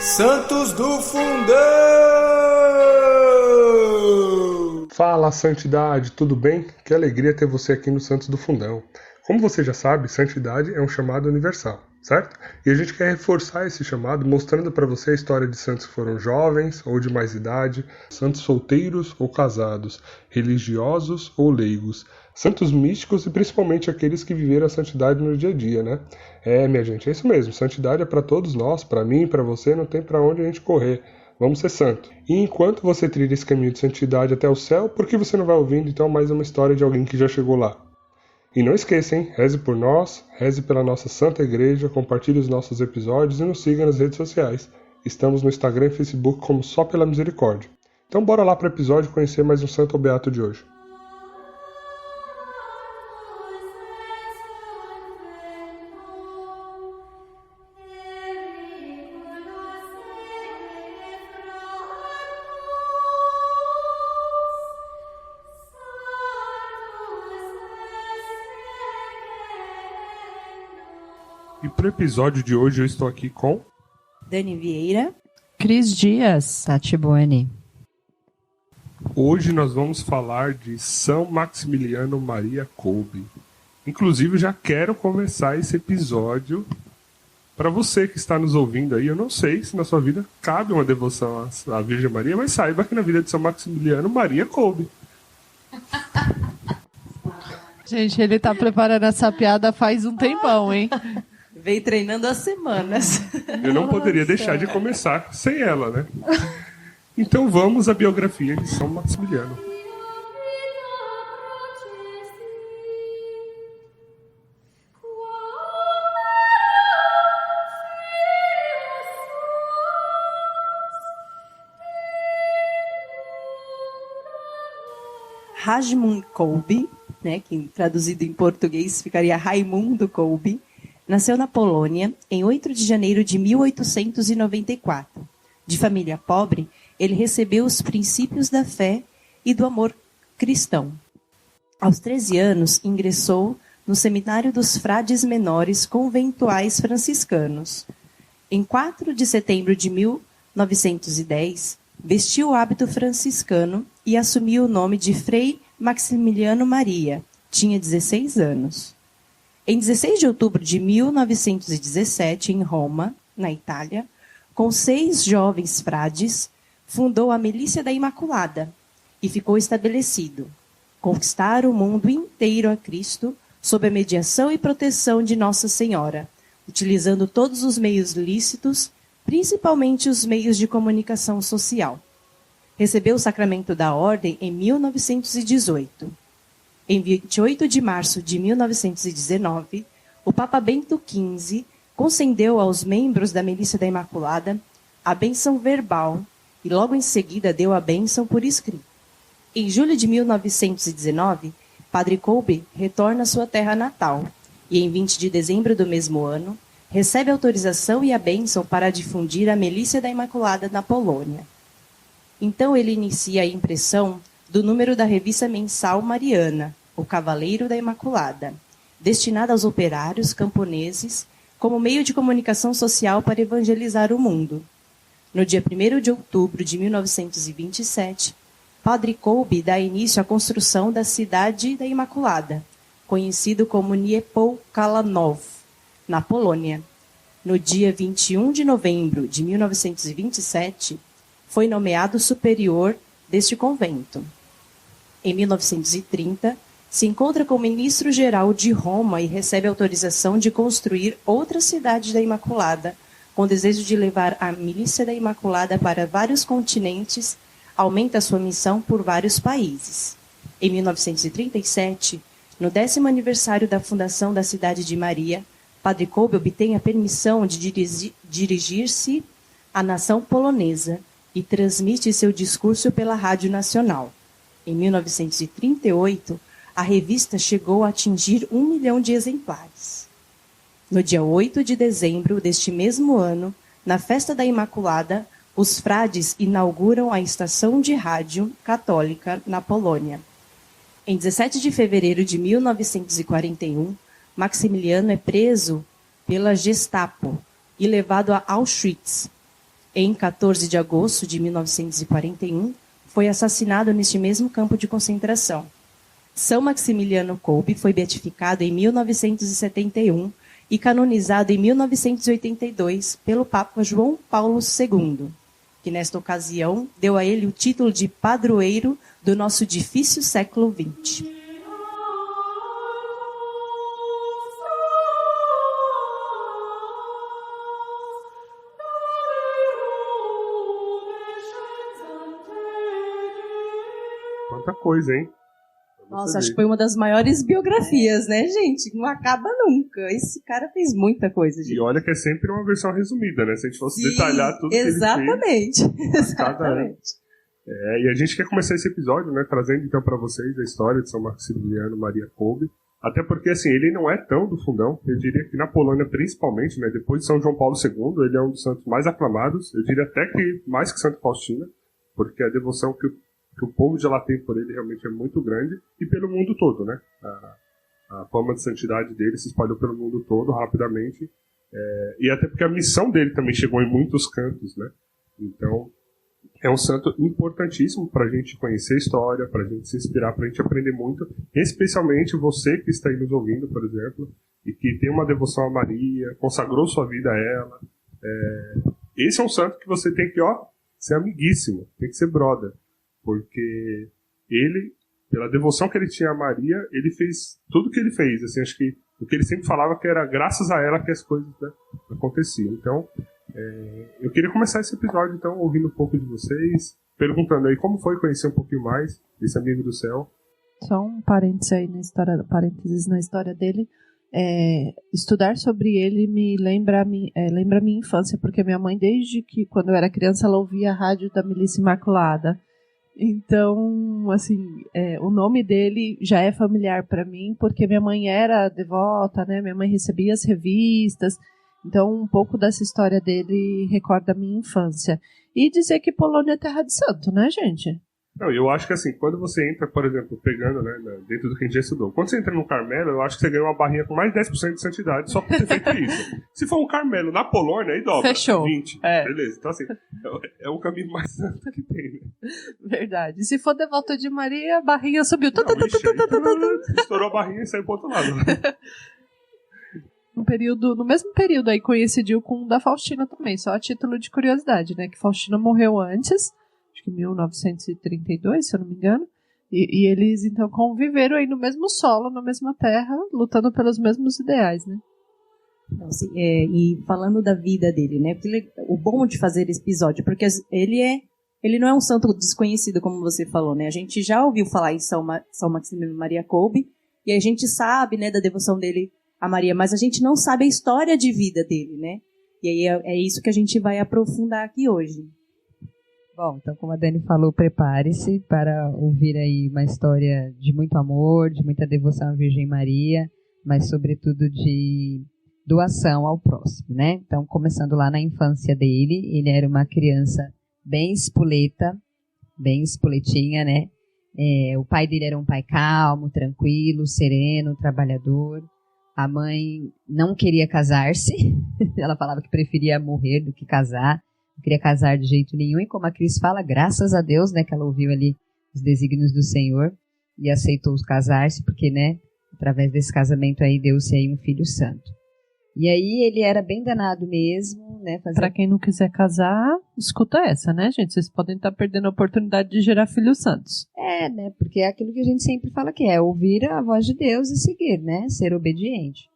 Santos do Fundão! Fala, Santidade, tudo bem? Que alegria ter você aqui no Santos do Fundão. Como você já sabe, santidade é um chamado universal, certo? E a gente quer reforçar esse chamado mostrando para você a história de santos que foram jovens ou de mais idade, santos solteiros ou casados, religiosos ou leigos, santos místicos e principalmente aqueles que viveram a santidade no dia a dia, né? Minha gente, é isso mesmo, santidade é para todos nós, para mim, para você, não tem para onde a gente correr. Vamos ser santo. E enquanto você trilha esse caminho de santidade até o céu, por que você não vai ouvindo então mais uma história de alguém que já chegou lá? E não esqueça, hein? Reze por nós, reze pela nossa Santa Igreja, compartilhe os nossos episódios e nos siga nas redes sociais. Estamos no Instagram e Facebook como Só Pela Misericórdia. Então bora lá para o episódio conhecer mais um santo ou beato de hoje. E para o episódio de hoje eu estou aqui com Dani Vieira, Cris Dias, Tati Buoni. Hoje nós vamos falar de São Maximiliano Maria Kolbe. Inclusive, já quero começar esse episódio para você que está nos ouvindo aí. Eu não sei se na sua vida cabe uma devoção à Virgem Maria, mas saiba que na vida de São Maximiliano, Maria Kolbe. Gente, ele tá preparando essa piada faz um tempão, hein? veio treinando há semanas. Eu não poderia deixar de começar sem ela, né? Então vamos à biografia de São Maximiliano. Rajmund Kolbe, né, que traduzido em português ficaria Raimundo Kolbe, nasceu na Polônia em 8 de janeiro de 1894. De família pobre, ele recebeu os princípios da fé e do amor cristão. Aos 13 anos, ingressou no Seminário dos Frades Menores Conventuais Franciscanos. Em 4 de setembro de 1910, vestiu o hábito franciscano e assumiu o nome de Frei Maximiliano Maria. Tinha 16 anos. Em 16 de outubro de 1917, em Roma, na Itália, com 6 jovens frades, fundou a Milícia da Imaculada e ficou estabelecido: conquistar o mundo inteiro a Cristo sob a mediação e proteção de Nossa Senhora, utilizando todos os meios lícitos, principalmente os meios de comunicação social. Recebeu o sacramento da Ordem em 1918. Em 28 de março de 1919, o Papa Bento XV concedeu aos membros da Milícia da Imaculada a bênção verbal e logo em seguida deu a bênção por escrito. Em julho de 1919, Padre Kolbe retorna à sua terra natal e em 20 de dezembro do mesmo ano, recebe a autorização e a bênção para difundir a Milícia da Imaculada na Polônia. Então ele inicia a impressão do número da revista mensal Mariana, o Cavaleiro da Imaculada, destinada aos operários camponeses como meio de comunicação social para evangelizar o mundo. No dia 1º de outubro de 1927, Padre Kolbe dá início à construção da Cidade da Imaculada, conhecido como Niepokalanów, na Polônia. No dia 21 de novembro de 1927, foi nomeado superior deste convento. Em 1930, se encontra com o ministro-geral de Roma e recebe autorização de construir outra cidade da Imaculada, com desejo de levar a Milícia da Imaculada para vários continentes, aumenta sua missão por vários países. Em 1937, no 10º aniversário da fundação da Cidade de Maria, Padre Kolbe obtém a permissão de dirigir-se à nação polonesa e transmite seu discurso pela Rádio Nacional. Em 1938, a revista chegou a atingir 1 milhão de exemplares. No dia 8 de dezembro deste mesmo ano, na Festa da Imaculada, os frades inauguram a estação de rádio católica na Polônia. Em 17 de fevereiro de 1941, Maximiliano é preso pela Gestapo e levado a Auschwitz. em 14 de agosto de 1941, foi assassinado neste mesmo campo de concentração. São Maximiliano Kolbe foi beatificado em 1971 e canonizado em 1982 pelo Papa João Paulo II, que nesta ocasião deu a ele o título de padroeiro do nosso difícil século XX. Quanta coisa, hein? Nossa, acho que foi uma das maiores biografias, né, gente? Não acaba nunca. Esse cara fez muita coisa, gente. E olha que é sempre uma versão resumida, né? Se a gente fosse detalhar tudo exatamente, que ele fez. exatamente. E a gente quer começar esse episódio, né, trazendo então para vocês a história de São Maximiliano Maria Kolbe. Até porque, assim, ele não é tão do fundão. Eu diria que na Polônia, principalmente, né, depois de São João Paulo II, ele é um dos santos mais aclamados. Eu diria até que mais que Santo Faustina, porque a devoção que o povo de lá tem por ele realmente é muito grande, e pelo mundo todo, né? A fama de santidade dele se espalhou pelo mundo todo rapidamente, e até porque a missão dele também chegou em muitos cantos, né? Então, é um santo importantíssimo para a gente conhecer a história, para a gente se inspirar, para a gente aprender muito, especialmente você que está aí nos ouvindo, por exemplo, e que tem uma devoção a Maria, consagrou sua vida a ela. Esse é um santo que você tem que, ser amiguíssimo, tem que ser brother. Porque ele, pela devoção que ele tinha a Maria, ele fez tudo o que ele fez. Assim, acho que o que ele sempre falava que era graças a ela que as coisas, né, aconteciam. Então, eu queria começar esse episódio, então, ouvindo um pouco de vocês, perguntando aí como foi conhecer um pouquinho mais desse amigo do céu. Só um parênteses aí na história dele. Estudar sobre ele me lembra lembra a minha infância, porque minha mãe, desde que quando eu era criança, ela ouvia a rádio da Milícia Imaculada. Então, assim, o nome dele já é familiar para mim, porque minha mãe era devota, né? Minha mãe recebia as revistas, então um pouco dessa história dele recorda a minha infância. E dizer que Polônia é terra de santo, né, gente? Não, eu acho que assim, quando você entra, por exemplo, pegando, né, dentro do que a gente já estudou, quando você entra no Carmelo, eu acho que você ganha uma barrinha com mais 10% de santidade só por ter feito isso. Se for um Carmelo na Polônia, aí dobra. Fechou. 20. Beleza. Então, assim, é o caminho mais santo que tem, né? Verdade. E se for devota de Maria, a barrinha subiu. Estourou a barrinha e saiu pro outro lado. No mesmo período aí coincidiu com o da Faustina também, só a título de curiosidade, né? Que Faustina morreu antes, acho que em 1932, se eu não me engano, e eles então conviveram aí no mesmo solo, na mesma terra, lutando pelos mesmos ideais, né? Então, assim, e falando da vida dele, né? O bom de fazer esse episódio, porque ele não é um santo desconhecido, como você falou, né? A gente já ouviu falar em São Maximiliano Maria Kolbe, e a gente sabe, né, da devoção dele a Maria, mas a gente não sabe a história de vida dele, né? E aí é isso que a gente vai aprofundar aqui hoje. Bom, então como a Dani falou, prepare-se para ouvir aí uma história de muito amor, de muita devoção à Virgem Maria, mas sobretudo de doação ao próximo, né? Então, começando lá na infância dele, ele era uma criança bem espoleta, bem espoletinha, né? O pai dele era um pai calmo, tranquilo, sereno, trabalhador. A mãe não queria casar-se, ela falava que preferia morrer do que casar, não queria casar de jeito nenhum, e como a Cris fala, graças a Deus, né, que ela ouviu ali os desígnios do Senhor e aceitou casar-se, porque, né, através desse casamento aí deu-se aí um filho santo. E aí ele era bem danado mesmo, né? Pra quem não quiser casar, escuta essa, né, gente? Vocês podem estar perdendo a oportunidade de gerar filhos santos. Né? Porque é aquilo que a gente sempre fala que é ouvir a voz de Deus e seguir, né? Ser obediente.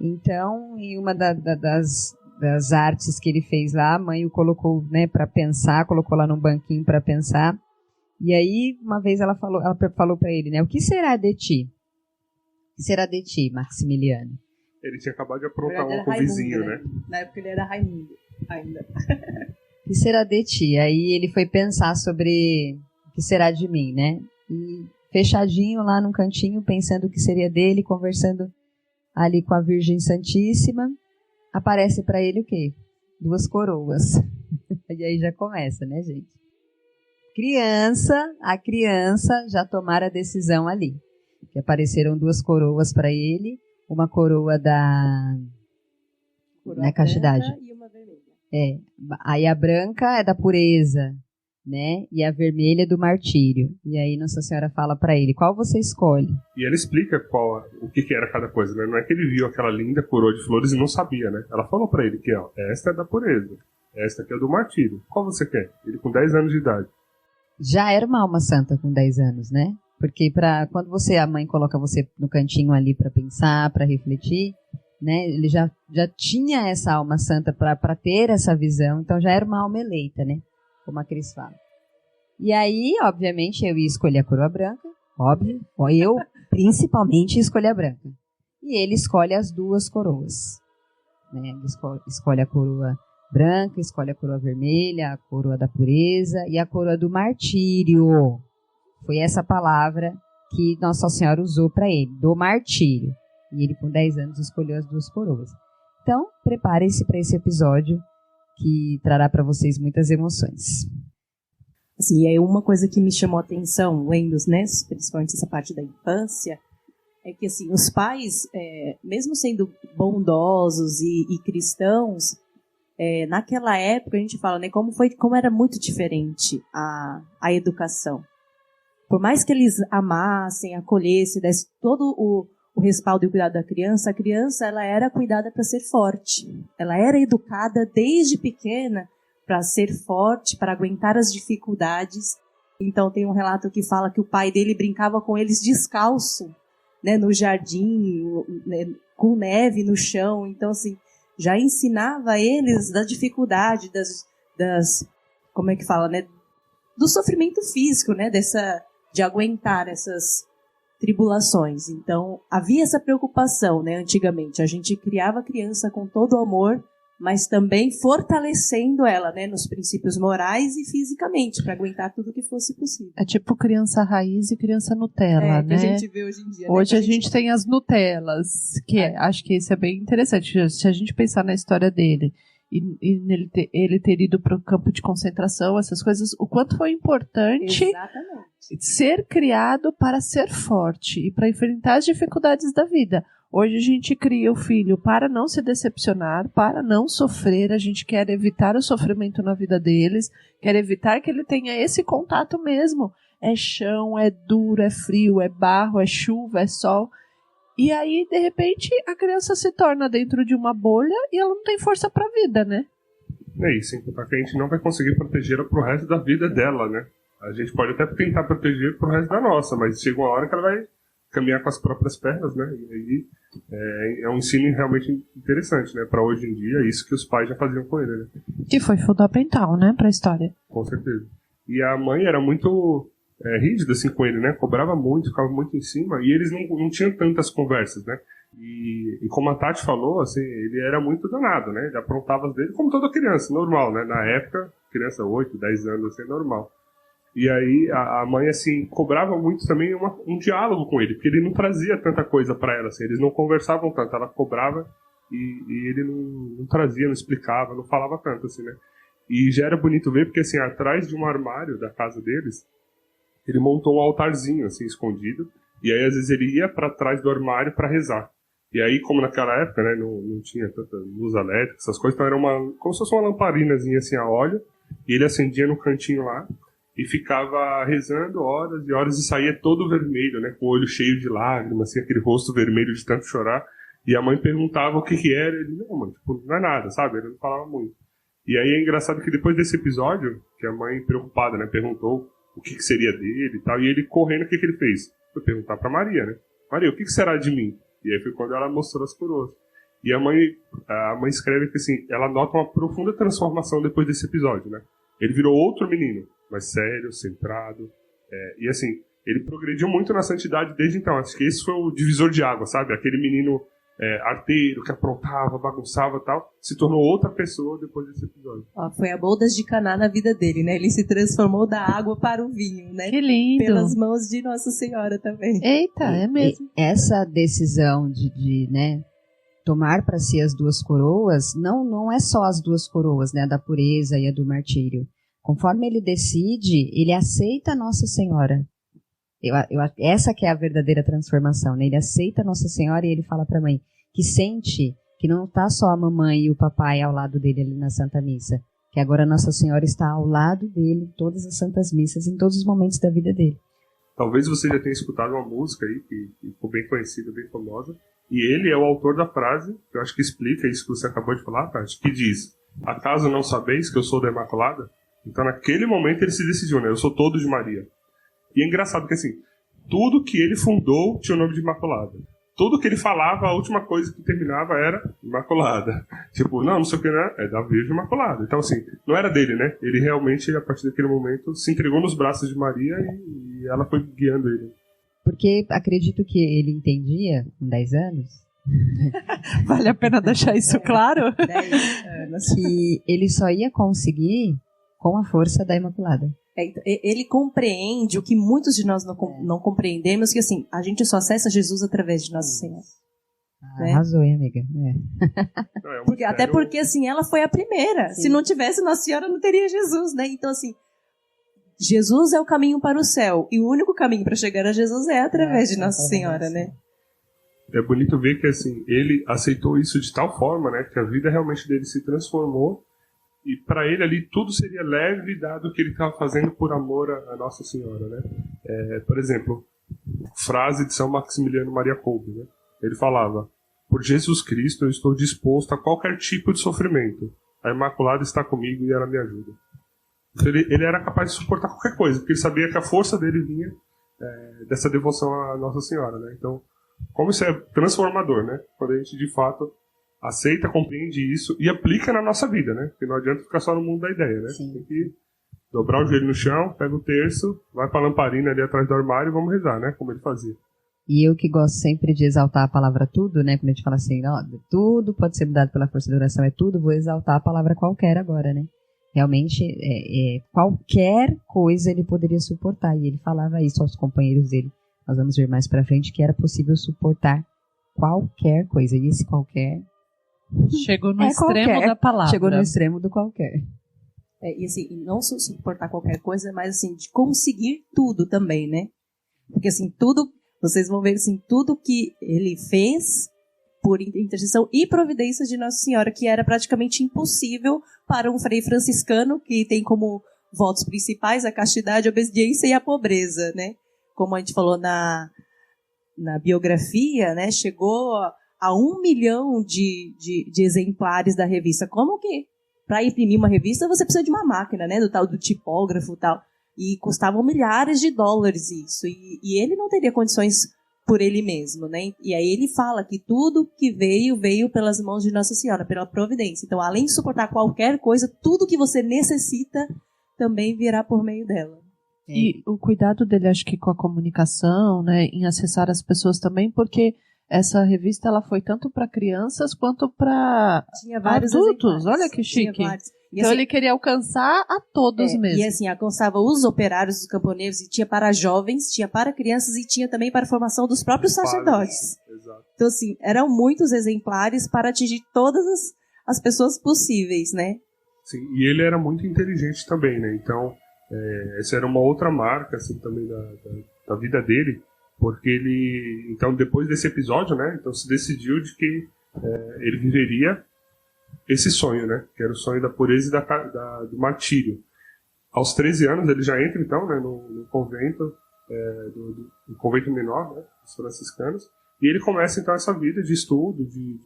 Então, em uma das artes que ele fez lá, a mãe o colocou, né, para pensar, colocou lá num banquinho para pensar. E aí, uma vez ela falou para ele, né? O que será de ti? O que será de ti, Maximiliano? Ele tinha acabado de aprontar uma com o vizinho, né? Na época ele era Raimundo ainda. O que será de ti? Aí ele foi pensar sobre o que será de mim, né? E fechadinho lá num cantinho, pensando o que seria dele, conversando ali com a Virgem Santíssima, aparece para ele o quê? 2 coroas. E aí já começa, né, gente? A criança já tomara a decisão ali. Que apareceram 2 coroas para ele, uma coroa da castidade E uma vermelha. Aí a branca é da pureza, né? E a vermelha é do martírio. E aí Nossa Senhora fala para ele, qual você escolhe? E ela explica o que era cada coisa, né? Não é que ele viu aquela linda coroa de flores e não sabia, né? Ela falou para ele que, ó, esta é da pureza, esta aqui é do martírio. Qual você quer? Ele com 10 anos de idade. Já era uma alma santa com 10 anos, né? Porque quando a mãe coloca você no cantinho ali para pensar, para refletir, né? Ele já tinha essa alma santa para ter essa visão, então já era uma alma eleita, né? Como a Cris fala. E aí, obviamente, eu ia escolher a coroa branca, óbvio. Eu, principalmente, escolhi a branca. E ele escolhe as duas coroas. Né? Ele escolhe a coroa branca, escolhe a coroa vermelha, a coroa da pureza e a coroa do martírio. Foi essa palavra que Nossa Senhora usou para ele, do martírio. E ele, com 10 anos, escolheu as duas coroas. Então, preparem-se para esse episódio, que trará para vocês muitas emoções. Assim, e aí uma coisa que me chamou a atenção, lendo, né, principalmente essa parte da infância, é que assim, os pais, mesmo sendo bondosos e cristãos, naquela época a gente fala, né, como era muito diferente a educação. Por mais que eles amassem, acolhessem, dessem todo o respaldo e o cuidado da criança, a criança ela era cuidada para ser forte. Ela era educada desde pequena para ser forte, para aguentar as dificuldades. Então tem um relato que fala que o pai dele brincava com eles descalço, né, no jardim, né, com neve no chão. Então assim, já ensinava eles da dificuldade, das como é que fala, né, do sofrimento físico, né, de aguentar essas tribulações. Então, havia essa preocupação, né, antigamente. A gente criava a criança com todo o amor, mas também fortalecendo ela, né, nos princípios morais e fisicamente, para aguentar tudo que fosse possível. É tipo criança raiz e criança Nutella, né? Que a gente vê hoje em dia. Hoje né? a gente tem as Nutellas, acho que isso é bem interessante. Se a gente pensar na história dele, e ele ter ido para o campo de concentração, essas coisas, o quanto foi importante ser criado para ser forte e para enfrentar as dificuldades da vida. Hoje a gente cria o filho para não se decepcionar, para não sofrer, a gente quer evitar o sofrimento na vida deles, quer evitar que ele tenha esse contato mesmo. É chão, é duro, é frio, é barro, é chuva, é sol. E aí, de repente, a criança se torna dentro de uma bolha e ela não tem força para a vida, né? É isso, sem contar que a gente não vai conseguir protegê-la pro resto da vida dela, né? A gente pode até tentar proteger pro resto da nossa, mas chega uma hora que ela vai caminhar com as próprias pernas, né? E aí é um ensino realmente interessante, né? Para hoje em dia, é isso que os pais já faziam com ele, né? Que foi fundamental, né, para a história. Com certeza. E a mãe era muito rígida assim com ele, né? Cobrava muito, ficava muito em cima, e eles não tinham tantas conversas, né? E como a Tati falou, assim, ele era muito danado, né? Ele aprontava as dele como toda criança, normal, né? Na época, criança 8, 10 anos, assim, normal. E aí a mãe, assim, cobrava muito também um diálogo com ele, porque ele não trazia tanta coisa pra ela, assim, eles não conversavam tanto, ela cobrava e ele não trazia, não explicava, não falava tanto, assim, né? E já era bonito ver, porque, assim, atrás de um armário da casa deles, ele montou um altarzinho, assim, escondido, e aí, às vezes, ele ia pra trás do armário pra rezar. E aí, como naquela época, né, não tinha tanta luz elétrica, essas coisas, então era como se fosse uma lamparinazinha, assim, a óleo, e ele acendia no cantinho lá, e ficava rezando horas e horas, e saía todo vermelho, né, com o olho cheio de lágrimas, assim, aquele rosto vermelho de tanto chorar, e a mãe perguntava o que era, ele, não, mano, tipo, não é nada, sabe, ele não falava muito. E aí é engraçado que depois desse episódio, que a mãe, preocupada, né, perguntou o que seria dele e tal, e ele correndo, o que ele fez? Foi perguntar pra Maria, né, Maria, o que será de mim? E aí foi quando ela mostrou as coroas. E a mãe escreve que, assim, ela nota uma profunda transformação depois desse episódio, né, ele virou outro menino, mais sério, centrado, e assim, ele progrediu muito na santidade desde então. Acho que esse foi o divisor de água, sabe? Aquele menino arteiro, que aprontava, bagunçava e tal, se tornou outra pessoa depois desse episódio. Foi a bodas de Caná na vida dele, né? Ele se transformou da água para o vinho, né? Que lindo! Pelas mãos de Nossa Senhora também. Eita, é mesmo. Essa decisão de né, tomar para si as duas coroas, não é só as duas coroas, né? A da pureza e a do martírio. Conforme ele decide, ele aceita Nossa Senhora. Essa que é a verdadeira transformação, né? Ele aceita Nossa Senhora e ele fala para a mãe que sente que não está só a mamãe e o papai ao lado dele ali na Santa Missa, que agora Nossa Senhora está ao lado dele em todas as Santas Missas, em todos os momentos da vida dele. Talvez você já tenha escutado uma música aí que ficou bem conhecida, bem famosa, e ele é o autor da frase, que eu acho que explica isso que você acabou de falar, Tati, que diz: acaso não sabeis que eu sou da Imaculada? Então naquele momento ele se decidiu, né? Eu sou todo de Maria. E é engraçado que assim, tudo que ele fundou tinha o nome de Imaculada. Tudo que ele falava, a última coisa que terminava era Imaculada. Tipo, não sei o que, né? É da Virgem Imaculada. Então, assim, não era dele, né? Ele realmente, a partir daquele momento, se entregou nos braços de Maria e ela foi guiando ele. Porque acredito que ele entendia, com 10 anos... Vale a pena deixar isso claro? 10 anos. Que ele só ia conseguir com a força da Imaculada. Ele compreende o que muitos de nós não compreendemos, que assim, a gente só acessa Jesus através de Nossa Senhora. Né? Arrasou, hein, amiga? Até porque assim, ela foi a primeira. Sim. Se não tivesse Nossa Senhora, não teria Jesus, né? Então assim, Jesus é o caminho para o céu. E o único caminho para chegar a Jesus é através de Nossa Senhora, né? É bonito ver que assim, ele aceitou isso de tal forma, né, que a vida realmente dele se transformou. E para ele ali tudo seria leve, dado que ele estava fazendo por amor a Nossa Senhora, né? Por exemplo, frase de São Maximiliano Maria Kolbe, né? Ele falava: por Jesus Cristo eu estou disposto a qualquer tipo de sofrimento. A Imaculada está comigo e ela me ajuda. Então, ele era capaz de suportar qualquer coisa, porque ele sabia que a força dele vinha dessa devoção à Nossa Senhora, né? Então, como isso é transformador, né? Quando a gente de fato aceita, compreende isso e aplica na nossa vida, né? Porque não adianta ficar só no mundo da ideia, né? Sim. Tem que dobrar o joelho no chão, pega o terço, vai pra lamparina ali atrás do armário e vamos rezar, né? Como ele fazia. E eu que gosto sempre de exaltar a palavra tudo, né? Quando a gente fala assim, ó, tudo pode ser mudado pela força da oração, é tudo, vou exaltar a palavra qualquer agora, né? Realmente, qualquer coisa ele poderia suportar. E ele falava isso aos companheiros dele. Nós vamos ver mais pra frente que era possível suportar qualquer coisa. E esse qualquer... Chegou no extremo qualquer. da palavra. Chegou no extremo do qualquer. E assim, não suportar qualquer coisa, mas assim, de conseguir tudo também, né? Porque assim, tudo, vocês vão ver assim, tudo que ele fez por intercessão e providência de Nossa Senhora, que era praticamente impossível para um frei franciscano que tem como votos principais a castidade, a obediência e a pobreza, né? Como a gente falou na biografia, né? Chegou a 1 milhão de exemplares da revista. Como que para imprimir uma revista você precisa de uma máquina, né? Do tal do tipógrafo e tal. E custavam milhares de dólares isso. E ele não teria condições por ele mesmo, né? E aí ele fala que tudo que veio pelas mãos de Nossa Senhora, pela providência. Então, além de suportar qualquer coisa, tudo que você necessita também virá por meio dela. E o cuidado dele, acho que com a comunicação, né? Em acessar as pessoas também, porque essa revista ela foi tanto para crianças quanto para adultos. Olha que chique. Então assim, ele queria alcançar a todos mesmo. E assim, alcançava os operários, os camponeses, e tinha para jovens, tinha para crianças e tinha também para a formação dos próprios sacerdotes. Exato. Então assim, eram muitos exemplares para atingir todas as pessoas possíveis, né? Sim, e ele era muito inteligente também, né? Então, essa era uma outra marca, assim, também da vida dele, porque ele, então, depois desse episódio, né? Então se decidiu de que ele viveria esse sonho, né? Que era o sonho da pureza e do martírio. Aos 13 anos ele já entra, então, né, no convento, do convento menor, né, dos franciscanos, e ele começa, então, essa vida de estudo, de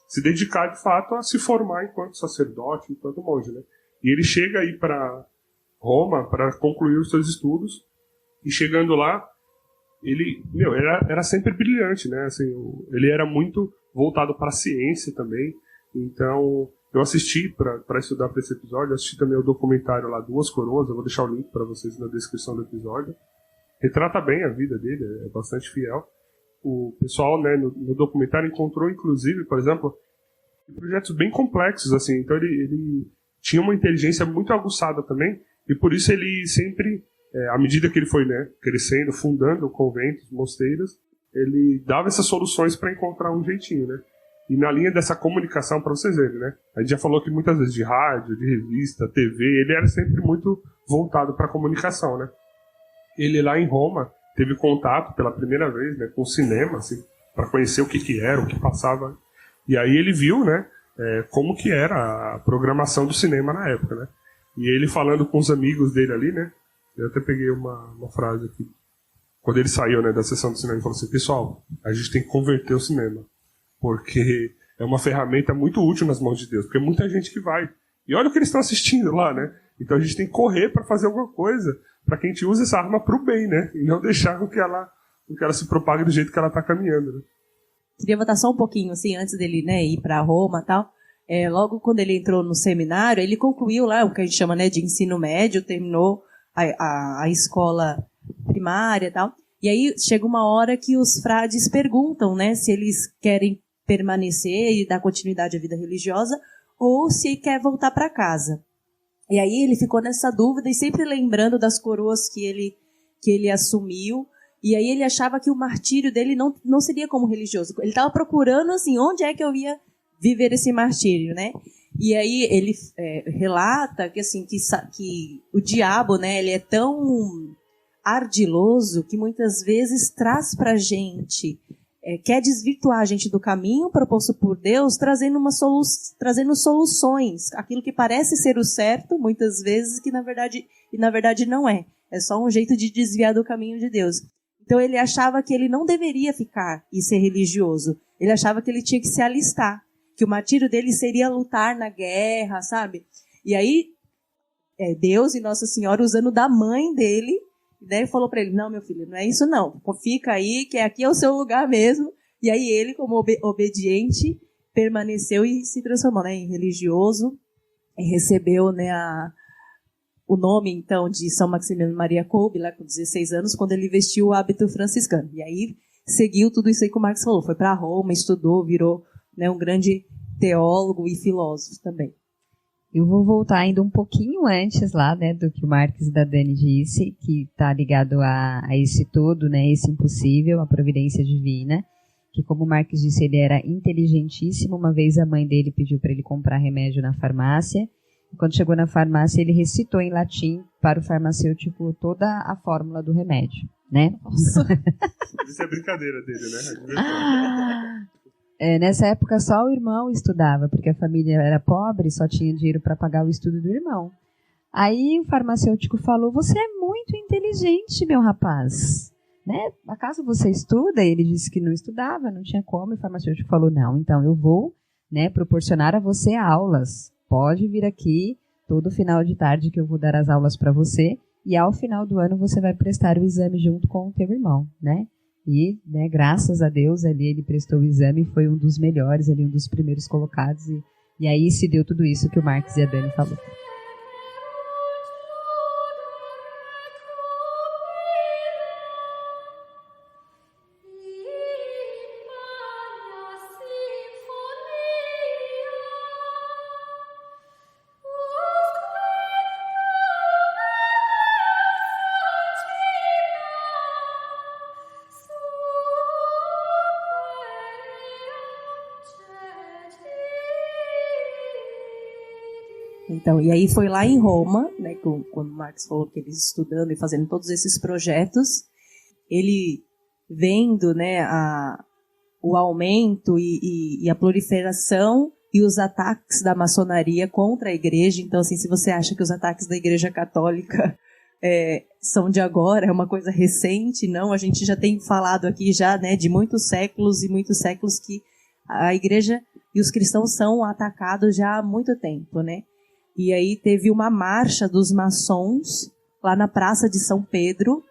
se dedicar, de fato, a se formar enquanto sacerdote, enquanto monge, né? E ele chega aí para Roma para concluir os seus estudos, e chegando lá, ele era sempre brilhante, né? Assim, ele era muito voltado para a ciência também. Então, eu assisti para estudar para esse episódio, assisti também o documentário lá, Duas Coroas, eu vou deixar o link para vocês na descrição do episódio. Retrata bem a vida dele, é bastante fiel. O pessoal, né, no documentário encontrou, inclusive, por exemplo, projetos bem complexos, assim. Então, ele tinha uma inteligência muito aguçada também, e por isso ele sempre, à medida que ele foi, né, crescendo, fundando conventos, mosteiros, ele dava essas soluções para encontrar um jeitinho, né? E na linha dessa comunicação, para vocês verem, né? A gente já falou que muitas vezes de rádio, de revista, TV, ele era sempre muito voltado para a comunicação, né? Ele lá em Roma teve contato pela primeira vez, né, com o cinema, assim, para conhecer o que era, o que passava. E aí ele viu, né, como que era a programação do cinema na época, né? E ele falando com os amigos dele ali, né? Eu até peguei uma frase aqui. Quando ele saiu, né, da sessão do cinema, ele falou assim: pessoal, a gente tem que converter o cinema, porque é uma ferramenta muito útil nas mãos de Deus, porque é muita gente que vai. E olha o que eles estão assistindo lá, né? Então a gente tem que correr para fazer alguma coisa, para que a gente use essa arma para o bem, né? E não deixar com que ela se propague do jeito que ela está caminhando, né? Queria voltar só um pouquinho, assim, antes dele, né, ir para Roma e tal. Logo quando ele entrou no seminário, ele concluiu lá o que a gente chama, né, de ensino médio, terminou a escola primária e tal. E aí chega uma hora que os frades perguntam, né, se eles querem permanecer e dar continuidade à vida religiosa ou se quer voltar para casa. E aí ele ficou nessa dúvida e sempre lembrando das coroas que ele assumiu. E aí ele achava que o martírio dele não seria como religioso. Ele estava procurando, assim, onde é que eu ia viver esse martírio, né? E aí ele relata que, assim, que o diabo, né, ele é tão ardiloso que muitas vezes traz pra gente, quer desvirtuar a gente do caminho proposto por Deus, trazendo soluções, aquilo que parece ser o certo, muitas vezes, que na verdade não é. É só um jeito de desviar do caminho de Deus. Então ele achava que ele não deveria ficar e ser religioso. Ele achava que ele tinha que se alistar, que o martírio dele seria lutar na guerra, sabe? E aí Deus e Nossa Senhora, usando da mãe dele, né, falou para ele: não, meu filho, não é isso não, fica aí, que aqui é o seu lugar mesmo. E aí ele, como obediente, permaneceu e se transformou, né, em religioso, e recebeu, né, o nome, então, de São Maximiliano Maria Kolbe, lá com 16 anos, quando ele vestiu o hábito franciscano. E aí seguiu tudo isso aí que o Marx falou, foi para Roma, estudou, virou, né, um grande teólogo e filósofo também. Eu vou voltar ainda um pouquinho antes lá, né, do que o Marx e da Dani disse, que está ligado a esse todo, né, esse impossível, a providência divina, que, como o Marx disse, ele era inteligentíssimo. Uma vez a mãe dele pediu para ele comprar remédio na farmácia. Quando chegou na farmácia, ele recitou em latim para o farmacêutico toda a fórmula do remédio, né? Nossa. Isso é brincadeira dele, né? Nessa época só o irmão estudava, porque a família era pobre, só tinha dinheiro para pagar o estudo do irmão. Aí o farmacêutico falou: você é muito inteligente, meu rapaz, né? Acaso você estuda? Ele disse que não estudava, não tinha como. E o farmacêutico falou: não, então eu vou, né, proporcionar a você aulas. Pode vir aqui todo final de tarde que eu vou dar as aulas para você, e ao final do ano você vai prestar o exame junto com o teu irmão, né? E, né, graças a Deus, ali ele prestou o exame, foi um dos melhores, ali, um dos primeiros colocados, e aí se deu tudo isso que o Marx e a Dani falou. Então, e aí foi lá em Roma, né, quando Marx falou que eles estudando e fazendo todos esses projetos, ele vendo, né, o aumento e a proliferação e os ataques da maçonaria contra a igreja. Então, assim, se você acha que os ataques da igreja católica são de agora, é uma coisa recente, não, a gente já tem falado aqui já, né, de muitos séculos e muitos séculos que a igreja e os cristãos são atacados já há muito tempo, né? E aí teve uma marcha dos maçons lá na Praça de São Pedro.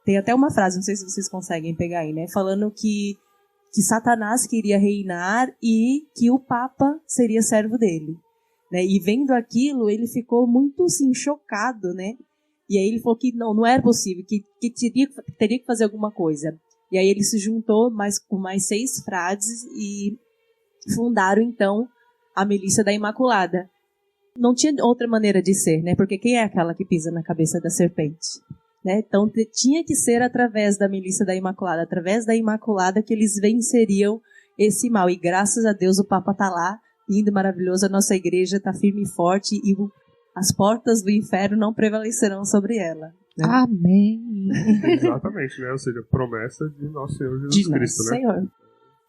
Tem até uma frase, não sei se vocês conseguem pegar aí, né? Falando que Satanás queria reinar e que o Papa seria servo dele, né? E vendo aquilo, ele ficou muito, assim, chocado, né? E aí ele falou que não era possível, que teria que fazer alguma coisa. E aí ele se juntou com mais 6 frades e fundaram, então, a Milícia da Imaculada. Não tinha outra maneira de ser, né? Porque quem é aquela que pisa na cabeça da serpente? Né? Então tinha que ser através da Milícia da Imaculada, através da Imaculada que eles venceriam esse mal. E graças a Deus o Papa está lá, lindo, maravilhoso, a nossa igreja está firme e forte e as portas do inferno não prevalecerão sobre ela. Né? Amém. Exatamente, né? Ou seja, promessa de nosso Senhor Jesus Cristo, né? Senhor.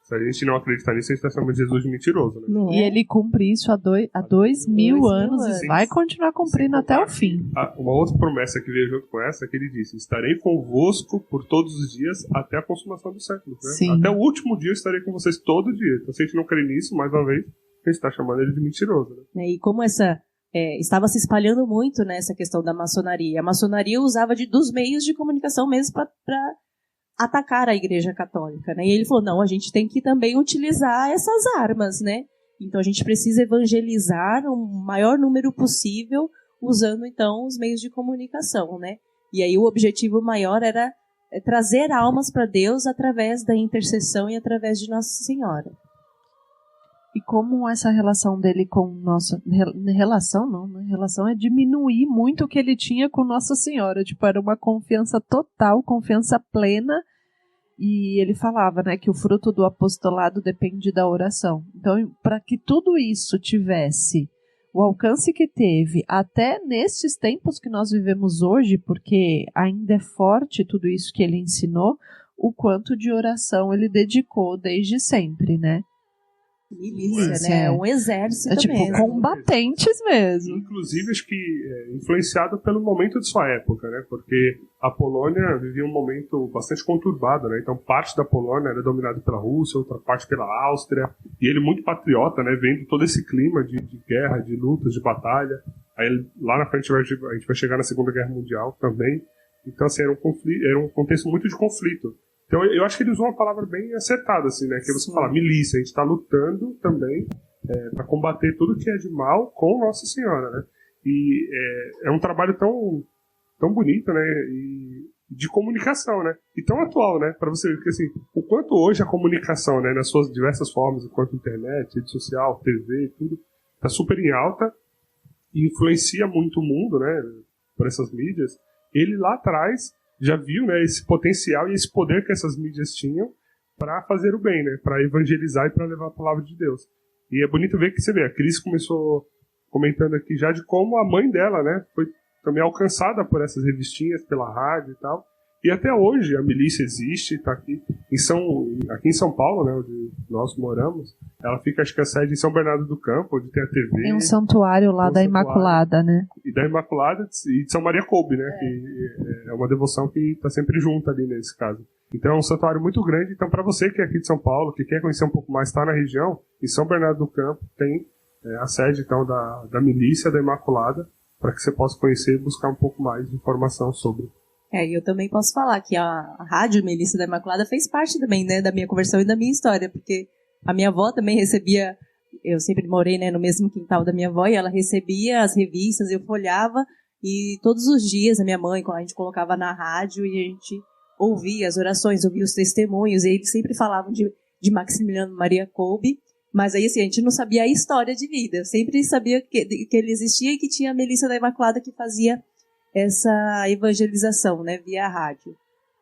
Se a gente não acreditar nisso, a gente está chamando Jesus de mentiroso, né? E ele cumpre isso há 2.000 anos e vai continuar cumprindo até o fim. Uma outra promessa que veio junto com essa é que ele disse: estarei convosco por todos os dias até a consumação dos séculos. Né? Sim. Até o último dia eu estarei com vocês todo dia. Então, se a gente não crê nisso, mais uma vez, a gente está chamando ele de mentiroso. Né? E como estava se espalhando muito nessa questão da maçonaria. A maçonaria usava dos meios de comunicação mesmo para atacar a Igreja Católica, né? E ele falou, não, a gente tem que também utilizar essas armas, né? Então a gente precisa evangelizar o maior número possível usando, então, os meios de comunicação, né? E aí o objetivo maior era trazer almas para Deus através da intercessão e através de Nossa Senhora. E como essa relação dele com nossa... Relação não, né? Relação é diminuir muito o que ele tinha com Nossa Senhora. Tipo, era uma confiança total, confiança plena. E ele falava, né, que o fruto do apostolado depende da oração. Então, para que tudo isso tivesse o alcance que teve, até nesses tempos que nós vivemos hoje, porque ainda é forte tudo isso que ele ensinou, o quanto de oração ele dedicou desde sempre, né? Milícia, né? Um exército tipo, mesmo. Combatentes mesmo. Inclusive, acho que influenciado pelo momento de sua época, né? Porque a Polônia vivia um momento bastante conturbado, né? Então, parte da Polônia era dominada pela Rússia, outra parte pela Áustria. E ele muito patriota, né? Vendo todo esse clima de guerra, de lutas, de batalha. Aí, lá na frente, a gente vai chegar na Segunda Guerra Mundial também. Então, assim, era um contexto muito de conflito. Então, eu acho que ele usou uma palavra bem acertada, assim, né? Que você fala, milícia, a gente está lutando também para combater tudo que é de mal com Nossa Senhora, né? E é um trabalho tão bonito, né? E de comunicação, né? E tão atual, né? Para você ver que, assim, o quanto hoje a comunicação, né? Nas suas diversas formas, enquanto internet, rede social, TV, tudo, tá super em alta e influencia muito o mundo, né? Por essas mídias. Ele lá atrás já viu, né, esse potencial e esse poder que essas mídias tinham para fazer o bem, né, para evangelizar e para levar a palavra de Deus. E é bonito ver que você vê, a Cris começou comentando aqui já de como a mãe dela, né, foi também alcançada por essas revistinhas, pela rádio e tal. E até hoje a milícia existe, está aqui em São Paulo, né, onde nós moramos. Ela fica, acho que a sede em São Bernardo do Campo, onde tem a TV. Tem um santuário lá da Imaculada, né? E da Imaculada e de São Maria Kolbe, né? Que é uma devoção que está sempre junta ali nesse caso. Então é um santuário muito grande. Então, para você que é aqui de São Paulo, que quer conhecer um pouco mais, está na região, em São Bernardo do Campo, tem a sede então da milícia da Imaculada, para que você possa conhecer e buscar um pouco mais de informação sobre. E eu também posso falar que a Rádio Milícia da Imaculada fez parte também, né, da minha conversão e da minha história, porque a minha avó também recebia, eu sempre morei, né, no mesmo quintal da minha avó, e ela recebia as revistas, eu folhava, e todos os dias a minha mãe, a gente colocava na rádio e a gente ouvia as orações, ouvia os testemunhos, e eles sempre falavam de Maximiliano Maria Kolbe, mas aí assim, a gente não sabia a história de vida, eu sempre sabia que ele existia e que tinha a Milícia da Imaculada que fazia essa evangelização, né, via rádio.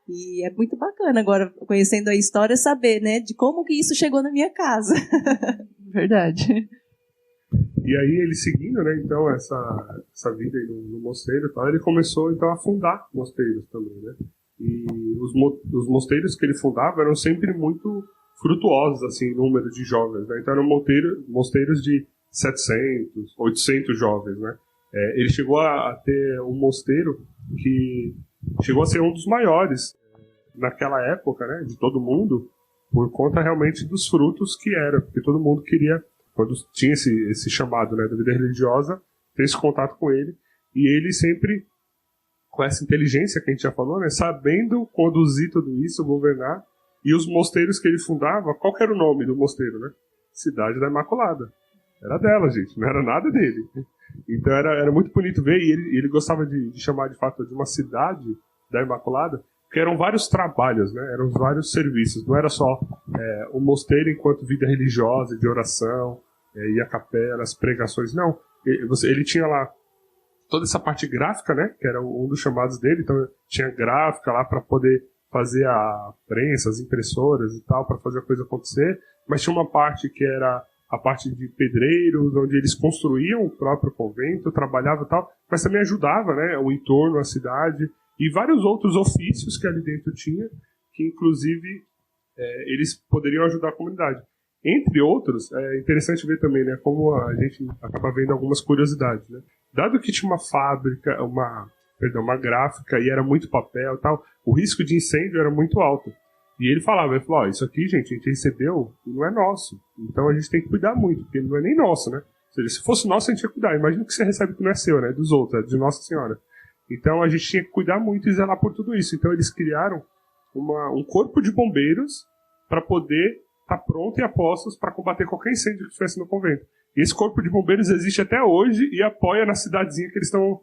E é muito bacana agora, conhecendo a história, saber, né, de como que isso chegou na minha casa. Verdade. E aí ele seguindo, né, então, essa vida aí no mosteiro e tal, ele começou então a fundar mosteiros também, né. E os mosteiros que ele fundava eram sempre muito frutuosos, assim, em número de jovens, né. Então eram mosteiros de 700, 800 jovens, né. Ele chegou a ter um mosteiro que chegou a ser um dos maiores naquela época, né, de todo mundo, por conta realmente dos frutos que era, porque todo mundo queria, quando tinha esse chamado, né, da vida religiosa, ter esse contato com ele, e ele sempre, com essa inteligência que a gente já falou, né, sabendo conduzir tudo isso, governar, e os mosteiros que ele fundava, qual que era o nome do mosteiro, né? Cidade da Imaculada. Era dela, gente, não era nada dele. Então era muito bonito ver, e ele gostava de chamar de fato de uma cidade da Imaculada, porque eram vários trabalhos, né? Eram vários serviços, não era só o mosteiro enquanto vida religiosa, de oração, e a capela, as pregações, não. Ele tinha lá toda essa parte gráfica, né? Que era um dos chamados dele, então tinha gráfica lá para poder fazer a prensa, as impressoras e tal, para fazer a coisa acontecer, mas tinha uma parte que era a parte de pedreiros, onde eles construíam o próprio convento, trabalhavam e tal, mas também ajudava, né, o entorno, a cidade, e vários outros ofícios que ali dentro tinha, que inclusive eles poderiam ajudar a comunidade. Entre outros, é interessante ver também, né, como a gente acaba vendo algumas curiosidades, né? Dado que tinha uma fábrica, uma gráfica e era muito papel e tal, o risco de incêndio era muito alto. E ele falou, isso aqui, gente, a gente recebeu e não é nosso. Então a gente tem que cuidar muito, porque não é nem nosso, né? Ou seja, se fosse nosso, a gente ia cuidar. Imagina que você recebe que não é seu, né? Dos outros, é de Nossa Senhora. Então a gente tinha que cuidar muito e zelar por tudo isso. Então eles criaram um corpo de bombeiros para poder estar pronto e a postos para combater qualquer incêndio que estivesse no convento. E esse corpo de bombeiros existe até hoje e apoia na cidadezinha que eles estão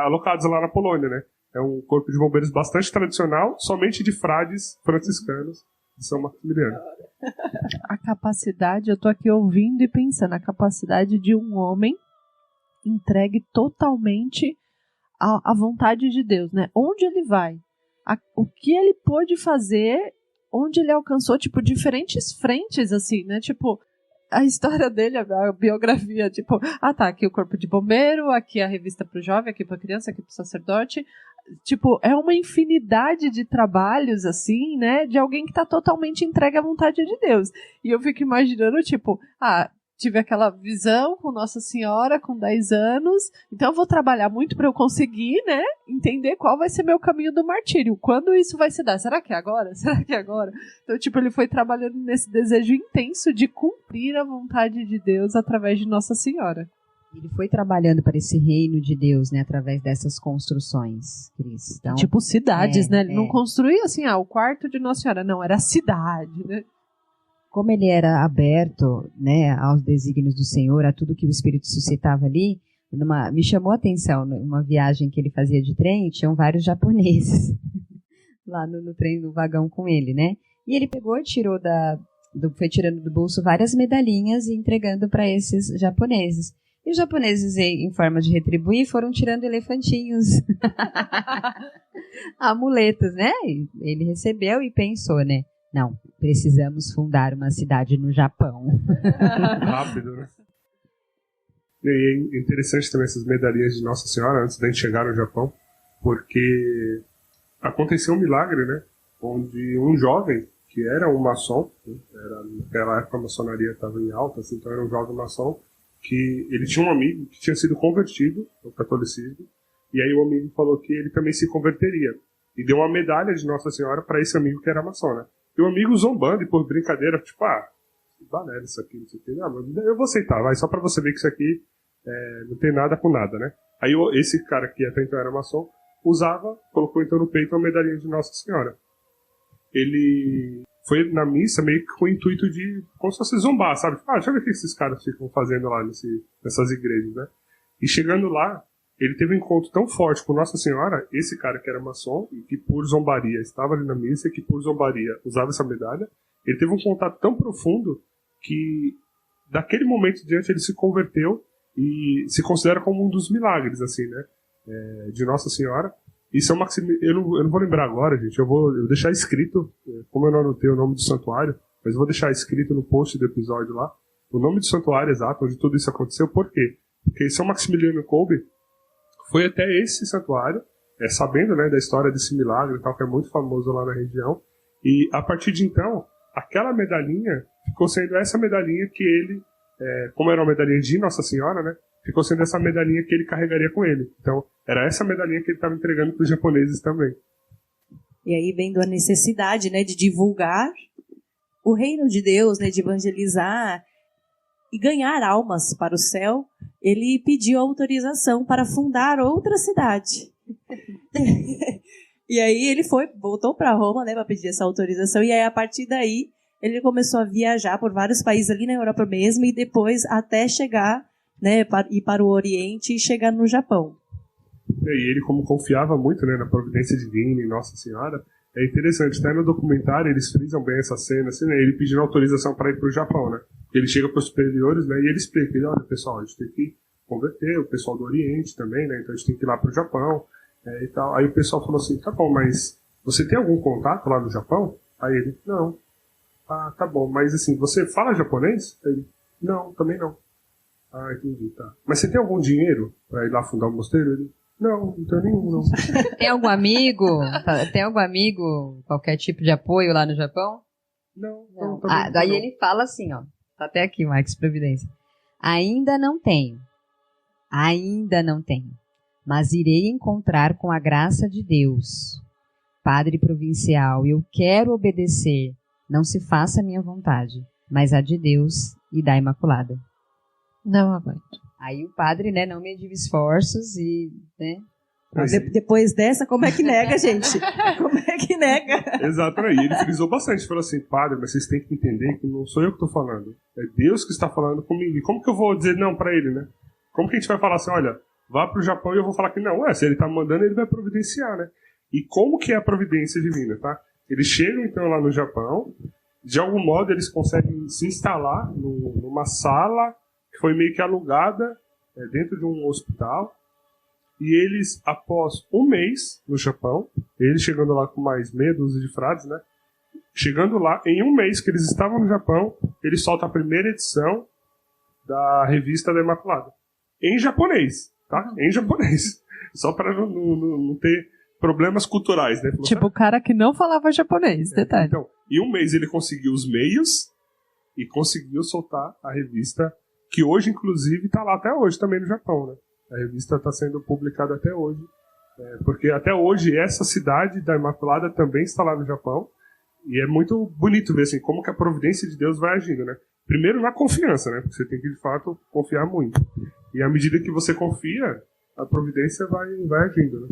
alocados lá na Polônia, né? É um corpo de bombeiros bastante tradicional, somente de frades franciscanos de São Maximiliano. A capacidade, eu tô aqui ouvindo e pensando, a capacidade de um homem entregue totalmente à vontade de Deus, né? Onde ele vai, o que ele pôde fazer, onde ele alcançou, tipo, diferentes frentes, assim, né? Tipo, a história dele, a biografia, tipo, tá, aqui o corpo de bombeiro, aqui a revista pro jovem, aqui pra criança, aqui pro sacerdote. Tipo, é uma infinidade de trabalhos, assim, né, de alguém que tá totalmente entregue à vontade de Deus. E eu fico imaginando, tipo, tive aquela visão com Nossa Senhora com 10 anos, então eu vou trabalhar muito para eu conseguir, né, entender qual vai ser meu caminho do martírio. Quando isso vai se dar? Será que é agora? Será que é agora? Então, tipo, ele foi trabalhando nesse desejo intenso de cumprir a vontade de Deus através de Nossa Senhora. Ele foi trabalhando para esse reino de Deus, né, através dessas construções, Cris. Então, tipo cidades, né? Ele não construía assim, o quarto de Nossa Senhora, não, era a cidade, né? Como ele era aberto, né, aos desígnios do Senhor, a tudo que o Espírito suscitava ali, me chamou a atenção, numa viagem que ele fazia de trem, tinham vários japoneses lá no trem, no vagão com ele, né? E ele pegou e foi tirando do bolso várias medalhinhas e entregando para esses japoneses. E os japoneses, em forma de retribuir, foram tirando elefantinhos, amuletos, né? E ele recebeu e pensou, né? Não, precisamos fundar uma cidade no Japão. Rápido, né? E é interessante também essas medalhinhas de Nossa Senhora, antes da gente chegar no Japão, porque aconteceu um milagre, né? Onde um jovem, que era um maçom, né? Naquela época a maçonaria estava em alta, assim, então era um jovem maçom, que ele tinha um amigo que tinha sido convertido ao catolicismo, e aí o amigo falou que ele também se converteria, e deu uma medalha de Nossa Senhora para esse amigo que era maçom, né? E o amigo zombando e por brincadeira, tipo, que banana isso aqui, não sei o que, eu vou aceitar, vai, só para você ver que isso aqui não tem nada com nada, né? Aí esse cara que até então era maçom, colocou então no peito uma medalhinha de Nossa Senhora. Ele foi na missa meio que com o intuito de, como se fosse zombar, sabe? Deixa eu ver o que esses caras ficam fazendo lá nessas igrejas, né? E chegando lá, ele teve um encontro tão forte com Nossa Senhora, esse cara que era maçom, e que por zombaria estava ali na missa, e que por zombaria usava essa medalha, ele teve um contato tão profundo que, daquele momento em diante, ele se converteu e se considera como um dos milagres, assim, né? De Nossa Senhora. E São Maximiliano, eu não vou lembrar agora, gente, eu vou deixar escrito, como eu não anotei o nome do santuário, mas eu vou deixar escrito no post do episódio lá, o nome do santuário exato, onde tudo isso aconteceu. Por quê? Porque São Maximiliano Kolbe foi até esse santuário, sabendo, né, da história desse milagre e tal, que é muito famoso lá na região, e a partir de então, aquela medalhinha ficou sendo essa medalhinha que ele, como era uma medalhinha de Nossa Senhora, né, ficou sendo essa medalhinha que ele carregaria com ele. Então, era essa medalhinha que ele estava entregando para os japoneses também. E aí, vendo a necessidade, né, de divulgar o reino de Deus, né, de evangelizar e ganhar almas para o céu, ele pediu autorização para fundar outra cidade. E aí ele voltou para Roma, né, para pedir essa autorização, e aí a partir daí ele começou a viajar por vários países ali na Europa mesmo, e depois até chegar, né, ir para o Oriente e chegar no Japão. E ele, como confiava muito, né, na providência divina e Nossa Senhora, é interessante, até no documentário eles frisam bem essa cena, assim, né, ele pedindo autorização para ir para o Japão, né? Ele chega para os superiores, né, e ele explica, olha, pessoal, a gente tem que converter o pessoal do Oriente também, né, então a gente tem que ir lá para o Japão, e tal. Aí o pessoal falou assim, tá bom, mas você tem algum contato lá no Japão? Aí ele, não. Tá bom, mas assim, você fala japonês? Aí ele, não, também não. Entendi, tá. Mas você tem algum dinheiro para ir lá fundar um mosteiro? Ele, não tenho nenhum, não. Tem algum amigo? Tem algum amigo, qualquer tipo de apoio lá no Japão? Não. Daí ele fala assim, ó. Tá até aqui, Marcos Providência. Ainda não tenho, mas irei encontrar com a graça de Deus. Padre provincial, eu quero obedecer. Não se faça a minha vontade, mas a de Deus e da Imaculada. Não aguento. Aí o padre, né, não mediu esforços e, né... Depois dessa, como é que nega, gente? Como é que nega? Exatamente. E ele frisou bastante. Falou assim, padre, mas vocês têm que entender que não sou eu que estou falando. É Deus que está falando comigo. E como que eu vou dizer não para ele, né? Como que a gente vai falar assim, olha, vá para o Japão e eu vou falar que não. Se ele está mandando, ele vai providenciar, né? E como que é a providência divina, tá? Eles chegam, então, lá no Japão. De algum modo, eles conseguem se instalar numa sala que foi meio que alugada dentro de um hospital. E eles, após um mês no Japão, eles chegando lá com mais meia dúzia de frades, né? Chegando lá, em um mês que eles estavam no Japão, eles soltam a primeira edição da revista da Imaculada. Em japonês, tá? Em japonês. Só para não ter problemas culturais, né? Falou, tipo, o cara que não falava japonês, detalhe. Então, em um mês ele conseguiu os meios e conseguiu soltar a revista, que hoje, inclusive, está lá até hoje também no Japão, né? A revista está sendo publicada até hoje, porque até hoje essa cidade da Imaculada também está lá no Japão, e é muito bonito ver assim, como que a providência de Deus vai agindo, né? Primeiro na confiança, né? Porque você tem que, de fato, confiar muito. E à medida que você confia, a providência vai agindo, né?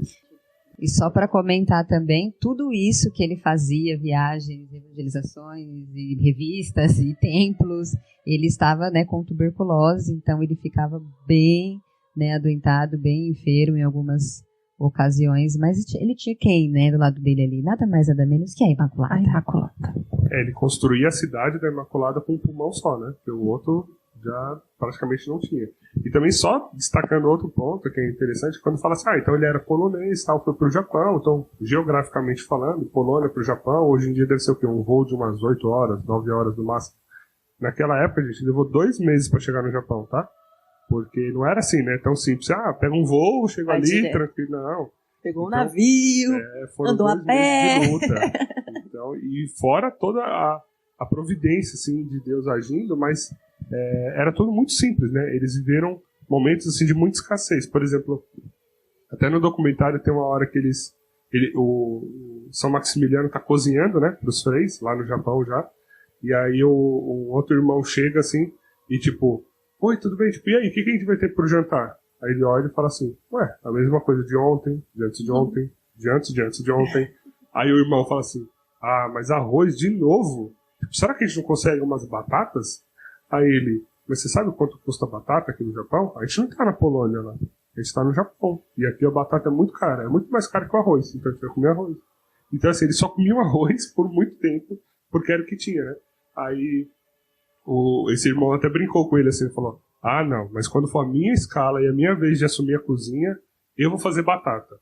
E só para comentar também, tudo isso que ele fazia, viagens, evangelizações, e revistas e templos, ele estava, né, com tuberculose, então ele ficava bem, né, adoentado, bem enfermo em algumas ocasiões, mas ele tinha quem, né, do lado dele ali? Nada mais, nada menos que a Imaculada. A Imaculada. Ele construía a cidade da Imaculada com um pulmão só, né? Porque o outro já praticamente não tinha. E também só destacando outro ponto que é interessante, quando fala assim, então ele era polonês, tal, foi pro Japão, então, geograficamente falando, Polônia pro Japão, hoje em dia deve ser o quê? Um voo de umas 8 horas, 9 horas no máximo. Naquela época, a gente levou 2 meses para chegar no Japão, tá? Porque não era assim, né? Tão simples. Pega um voo, chega ali, direto. Tranquilo. Não. Pegou um navio, andou a pé. De luta. Então, e fora toda a providência, assim, de Deus agindo, mas era tudo muito simples, né? Eles viveram momentos, assim, de muita escassez. Por exemplo, até no documentário tem uma hora que o São Maximiliano tá cozinhando, né? Pros freis, lá no Japão já. E aí o outro irmão chega, assim, e tipo... Oi, tudo bem? Tipo, e aí, o que a gente vai ter pro jantar? Aí ele olha e fala assim, a mesma coisa de ontem, de antes de ontem, de antes de ontem. Aí o irmão fala assim, mas arroz de novo? Tipo, será que a gente não consegue umas batatas? Aí ele, mas você sabe quanto custa a batata aqui no Japão? A gente não tá na Polônia lá, a gente tá no Japão. E aqui a batata é muito cara, é muito mais cara que o arroz, então a gente vai comer arroz. Então assim, eles só comiam arroz por muito tempo, porque era o que tinha, né? Aí... esse irmão até brincou com ele assim, falou, não, mas quando for a minha escala e a minha vez de assumir a cozinha, eu vou fazer batata.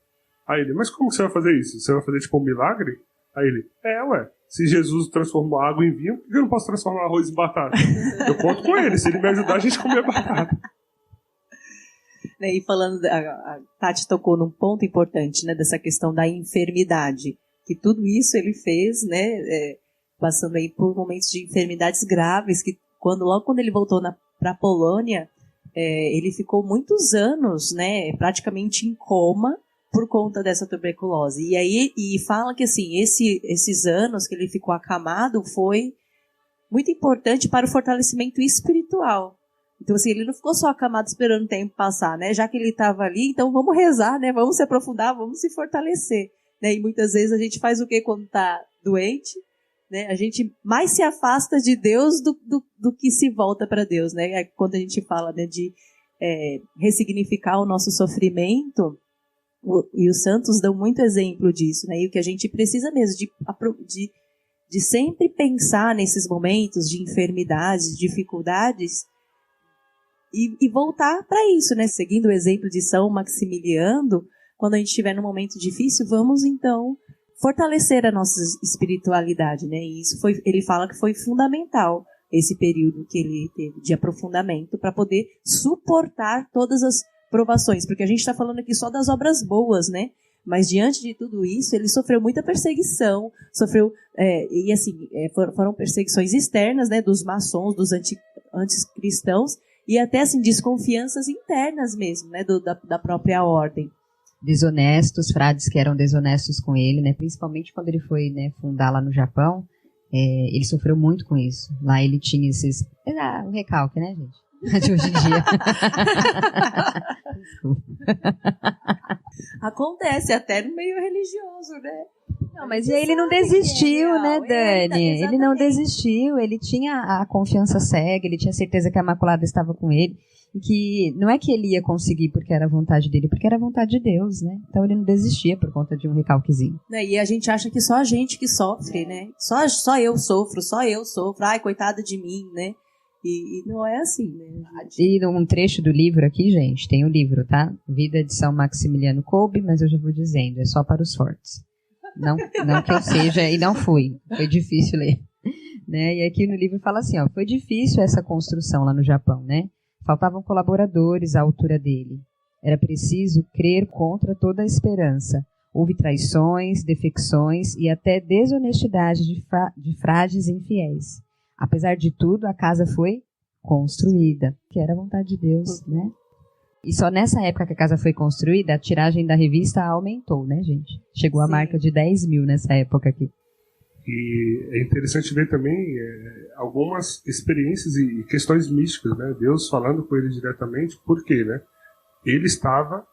Aí ele, mas como que você vai fazer isso? Você vai fazer tipo um milagre? Aí ele, se Jesus transformou água em vinho, por que eu não posso transformar arroz em batata? Eu conto com ele, se ele me ajudar a gente comer batata. E falando, a Tati tocou num ponto importante, né, dessa questão da enfermidade, que tudo isso ele fez, né, passando aí por momentos de enfermidades graves, que logo quando ele voltou para a Polônia, ele ficou muitos anos, né, praticamente em coma por conta dessa tuberculose. E fala que assim, esses anos que ele ficou acamado foi muito importante para o fortalecimento espiritual. Então assim, ele não ficou só acamado esperando o tempo passar, né? Já que ele estava ali, então vamos rezar, né? Vamos se aprofundar, vamos se fortalecer, né? E muitas vezes a gente faz o quê quando está doente? Né? A gente mais se afasta de Deus do que se volta para Deus, né? Quando a gente fala, né, de ressignificar o nosso sofrimento, e os santos dão muito exemplo disso, né? E o que a gente precisa mesmo de sempre pensar nesses momentos de enfermidades, dificuldades, e voltar para isso, né? Seguindo o exemplo de São Maximiliano, quando a gente estiver num momento difícil, vamos então fortalecer a nossa espiritualidade, né? E isso ele fala que foi fundamental, esse período que ele teve de aprofundamento, para poder suportar todas as provações, porque a gente está falando aqui só das obras boas, né? Mas diante de tudo isso, ele sofreu muita perseguição, foram perseguições externas, né, dos maçons, dos anticristãos, e até assim, desconfianças internas mesmo, né, da própria ordem. Desonestos, frades que eram desonestos com ele, né, principalmente quando ele foi, né, fundar lá no Japão, ele sofreu muito com isso. Lá ele tinha esses... um recalque, né, gente? De hoje em dia. Acontece até no meio religioso, né? Não, mas ele não desistiu, né, Dani? Ele não desistiu, ele tinha a confiança cega, ele tinha certeza que a Imaculada estava com ele, e que não é que ele ia conseguir porque era a vontade dele, porque era a vontade de Deus, né? Então ele não desistia por conta de um recalquezinho. E a gente acha que só a gente que sofre, né? Só eu sofro, ai, coitada de mim, né? E não é assim, né? E um trecho do livro aqui, gente, tem o livro, tá? Vida de São Maximiliano Kolbe, mas eu já vou dizendo, é só para os fortes. Não que eu seja, e não fui. Foi difícil ler. Né? E aqui no livro fala assim, foi difícil essa construção lá no Japão, né? Faltavam colaboradores à altura dele. Era preciso crer contra toda a esperança. Houve traições, defecções e até desonestidade de frades infiéis. Apesar de tudo, a casa foi construída, que era a vontade de Deus, né? E só nessa época que a casa foi construída, a tiragem da revista aumentou, né, gente? Chegou a marca de 10 mil nessa época aqui. E é interessante ver também algumas experiências e questões místicas, né? Deus falando com ele diretamente, por quê, né? Ele estava...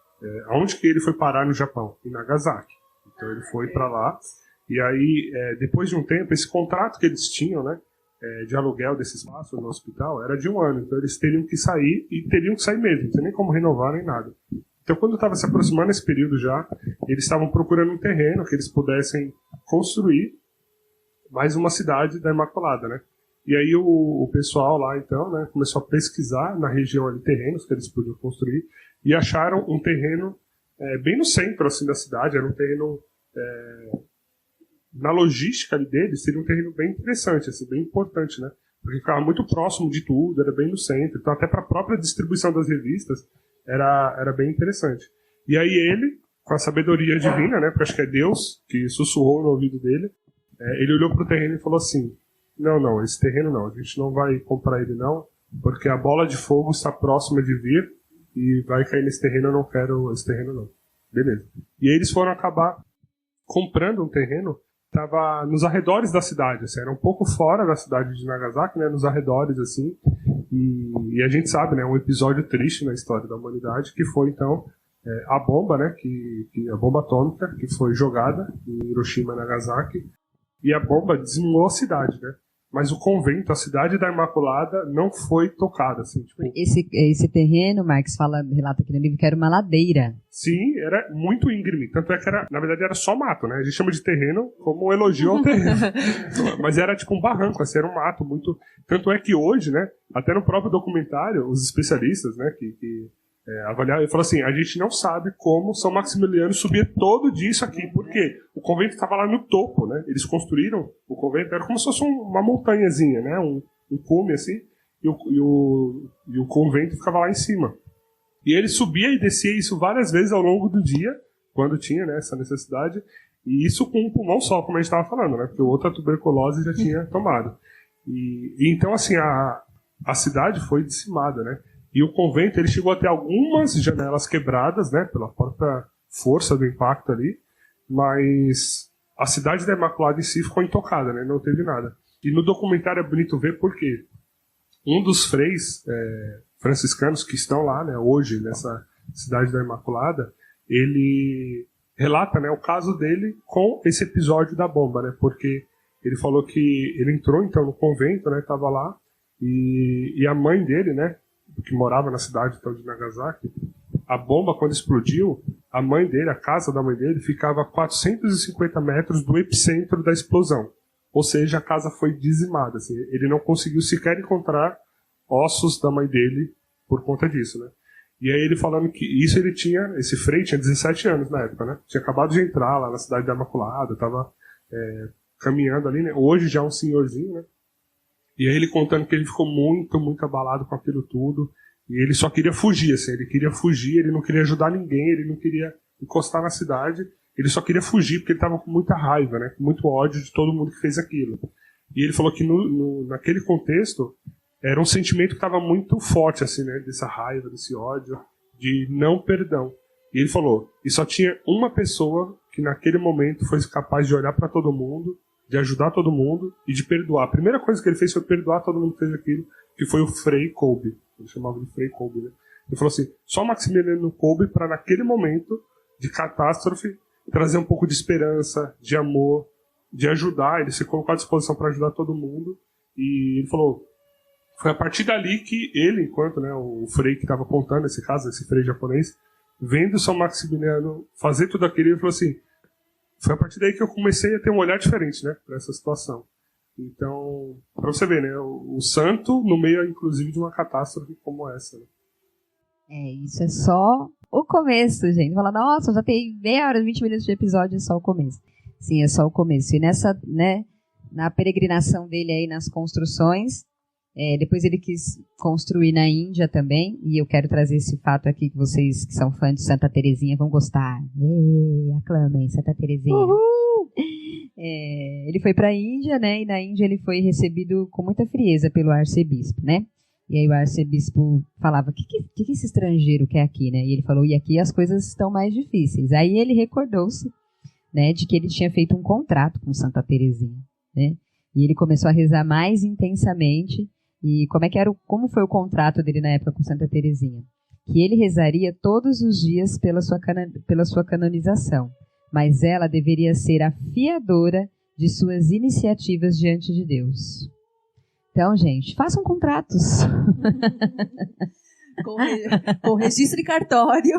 onde que ele foi parar no Japão? Em Nagasaki. Então ele foi para lá, e aí, depois de um tempo, esse contrato que eles tinham, né? De aluguel desse espaço no hospital era de 1 ano, então eles teriam que sair, e teriam que sair mesmo, não tinha nem como renovar nem nada. Então quando estava se aproximando esse período já, eles estavam procurando um terreno que eles pudessem construir mais uma cidade da Imaculada, né? E aí o pessoal lá então, né, começou a pesquisar na região ali terrenos que eles podiam construir, e acharam um terreno bem no centro assim da cidade, era um terreno na logística ali deles, seria um terreno bem interessante, assim, bem importante, né? Porque ficava muito próximo de tudo, era bem no centro, então até para a própria distribuição das revistas era bem interessante. E aí ele, com a sabedoria divina, né, porque acho que é Deus que sussurrou no ouvido dele, ele olhou para o terreno e falou assim, não, esse terreno não, a gente não vai comprar ele não, porque a bola de fogo está próxima de vir e vai cair nesse terreno, eu não quero esse terreno não. Beleza. E aí eles foram acabar comprando um terreno, estava nos arredores da cidade, assim, era um pouco fora da cidade de Nagasaki, né, nos arredores, assim, e a gente sabe, né, um episódio triste na história da humanidade, que foi, então, a bomba, né, a bomba atômica, que foi jogada em Hiroshima e Nagasaki, e a bomba dizimou a cidade, né, mas o convento, a cidade da Imaculada, não foi tocada, assim, tipo... Esse terreno, Marx relata aqui no livro, que era uma ladeira. Sim, era muito íngreme, tanto é que na verdade era só mato, né? A gente chama de terreno como um elogio ao terreno. Mas era tipo um barranco, assim, era um mato muito... Tanto é que hoje, né, até no próprio documentário, os especialistas, né, que avaliaram, ele falou assim, a gente não sabe como São Maximiliano subia todo disso aqui, porque o convento estava lá no topo, né? Eles construíram o convento, era como se fosse uma montanhazinha, né? Um cume, assim, e o convento ficava lá em cima. E ele subia e descia isso várias vezes ao longo do dia, quando tinha, né, essa necessidade, e isso com um pulmão só, como a gente estava falando, né? Porque outra tuberculose já tinha tomado. E então, assim, a cidade foi dizimada, né? E o convento, ele chegou a ter algumas janelas quebradas, né, pela própria força do impacto ali, mas a cidade da Imaculada em si ficou intocada, né, não teve nada. E no documentário é bonito ver porque um dos freis franciscanos que estão lá, né, hoje nessa cidade da Imaculada, ele relata, né, o caso dele com esse episódio da bomba, né, porque ele falou que ele entrou então no convento, né, estava lá, e a mãe dele, né, que morava na cidade então, de Nagasaki, a bomba, quando explodiu, a mãe dele, a casa da mãe dele, ficava a 450 metros do epicentro da explosão. Ou seja, a casa foi dizimada. Assim, ele não conseguiu sequer encontrar ossos da mãe dele por conta disso, né? E aí ele falando que isso ele tinha, esse frei tinha 17 anos na época, né? Tinha acabado de entrar lá na cidade da Imaculada, estava caminhando ali, né? Hoje já um senhorzinho, né? E aí ele contando que ele ficou muito, muito abalado com aquilo tudo. E ele só queria fugir, assim. Ele queria fugir, ele não queria ajudar ninguém, ele não queria encostar na cidade. Ele só queria fugir porque ele estava com muita raiva, né? Com muito ódio de todo mundo que fez aquilo. E ele falou que naquele contexto era um sentimento que estava muito forte, assim, né? Dessa raiva, desse ódio, de não perdão. E ele falou, e só tinha uma pessoa que naquele momento foi capaz de olhar para todo mundo, de ajudar todo mundo e de perdoar. A primeira coisa que ele fez foi perdoar todo mundo que fez aquilo, que foi o Frei Kolbe. Ele chamava de Frei Kolbe, né? Ele falou assim, só Maximiliano Kolbe para naquele momento de catástrofe trazer um pouco de esperança, de amor, de ajudar. Ele se colocou à disposição para ajudar todo mundo. E ele falou, foi a partir dali que ele, enquanto, né, o Frei que estava contando esse caso, esse Frei japonês, vendo São Maximiliano fazer tudo aquilo, ele falou assim, foi a partir daí que eu comecei a ter um olhar diferente, né, para essa situação. Então, para você ver, né, o santo no meio, inclusive, de uma catástrofe como essa. Né? Isso é só o começo, gente. Fala, nossa, já tem meia hora, 20 minutos de episódio, é só o começo. Sim, é só o começo. E nessa, né, na peregrinação dele aí nas construções, depois ele quis construir na Índia também, e eu quero trazer esse fato aqui que vocês que são fãs de Santa Terezinha vão gostar. Aclamem, Santa Terezinha. Uhul! Ele foi para a Índia, né, e na Índia ele foi recebido com muita frieza pelo arcebispo, né? E aí o arcebispo falava, o que esse estrangeiro quer aqui, né? E ele falou, e aqui as coisas estão mais difíceis. Aí ele recordou-se, né, de que ele tinha feito um contrato com Santa Terezinha, né? E ele começou a rezar mais intensamente. E como foi o contrato dele na época com Santa Terezinha? Que ele rezaria todos os dias pela sua canonização, mas ela deveria ser a fiadora de suas iniciativas diante de Deus. Então, gente, façam contratos. com registro em cartório.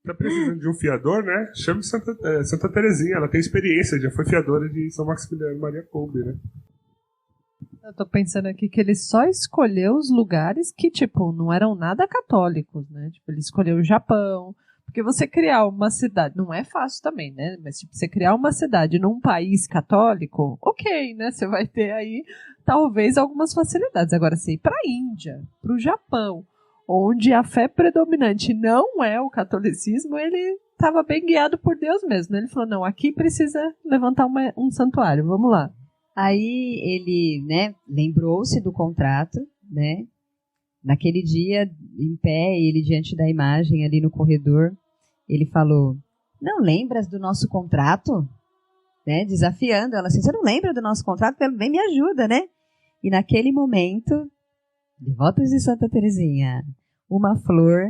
Tá precisando de um fiador, né? Chame Santa Terezinha, ela tem experiência, já foi fiadora de São Maximiliano Maria Kolbe, né? Eu tô pensando aqui que ele só escolheu os lugares que, tipo, não eram nada católicos, né? Tipo, ele escolheu o Japão, porque você criar uma cidade, não é fácil também, né? Mas, tipo, você criar uma cidade num país católico, ok, né? Você vai ter aí, talvez, algumas facilidades. Agora, você ir pra Índia, pro Japão, onde a fé predominante não é o catolicismo, ele estava bem guiado por Deus mesmo, né? Ele falou, não, aqui precisa levantar um santuário, vamos lá. Aí ele, né, lembrou-se do contrato, né? Naquele dia, em pé, ele diante da imagem ali no corredor, ele falou, não lembras do nosso contrato? Né? Desafiando ela assim, você não lembra do nosso contrato? Vem me ajuda, né? E naquele momento, devotos de Santa Terezinha, uma flor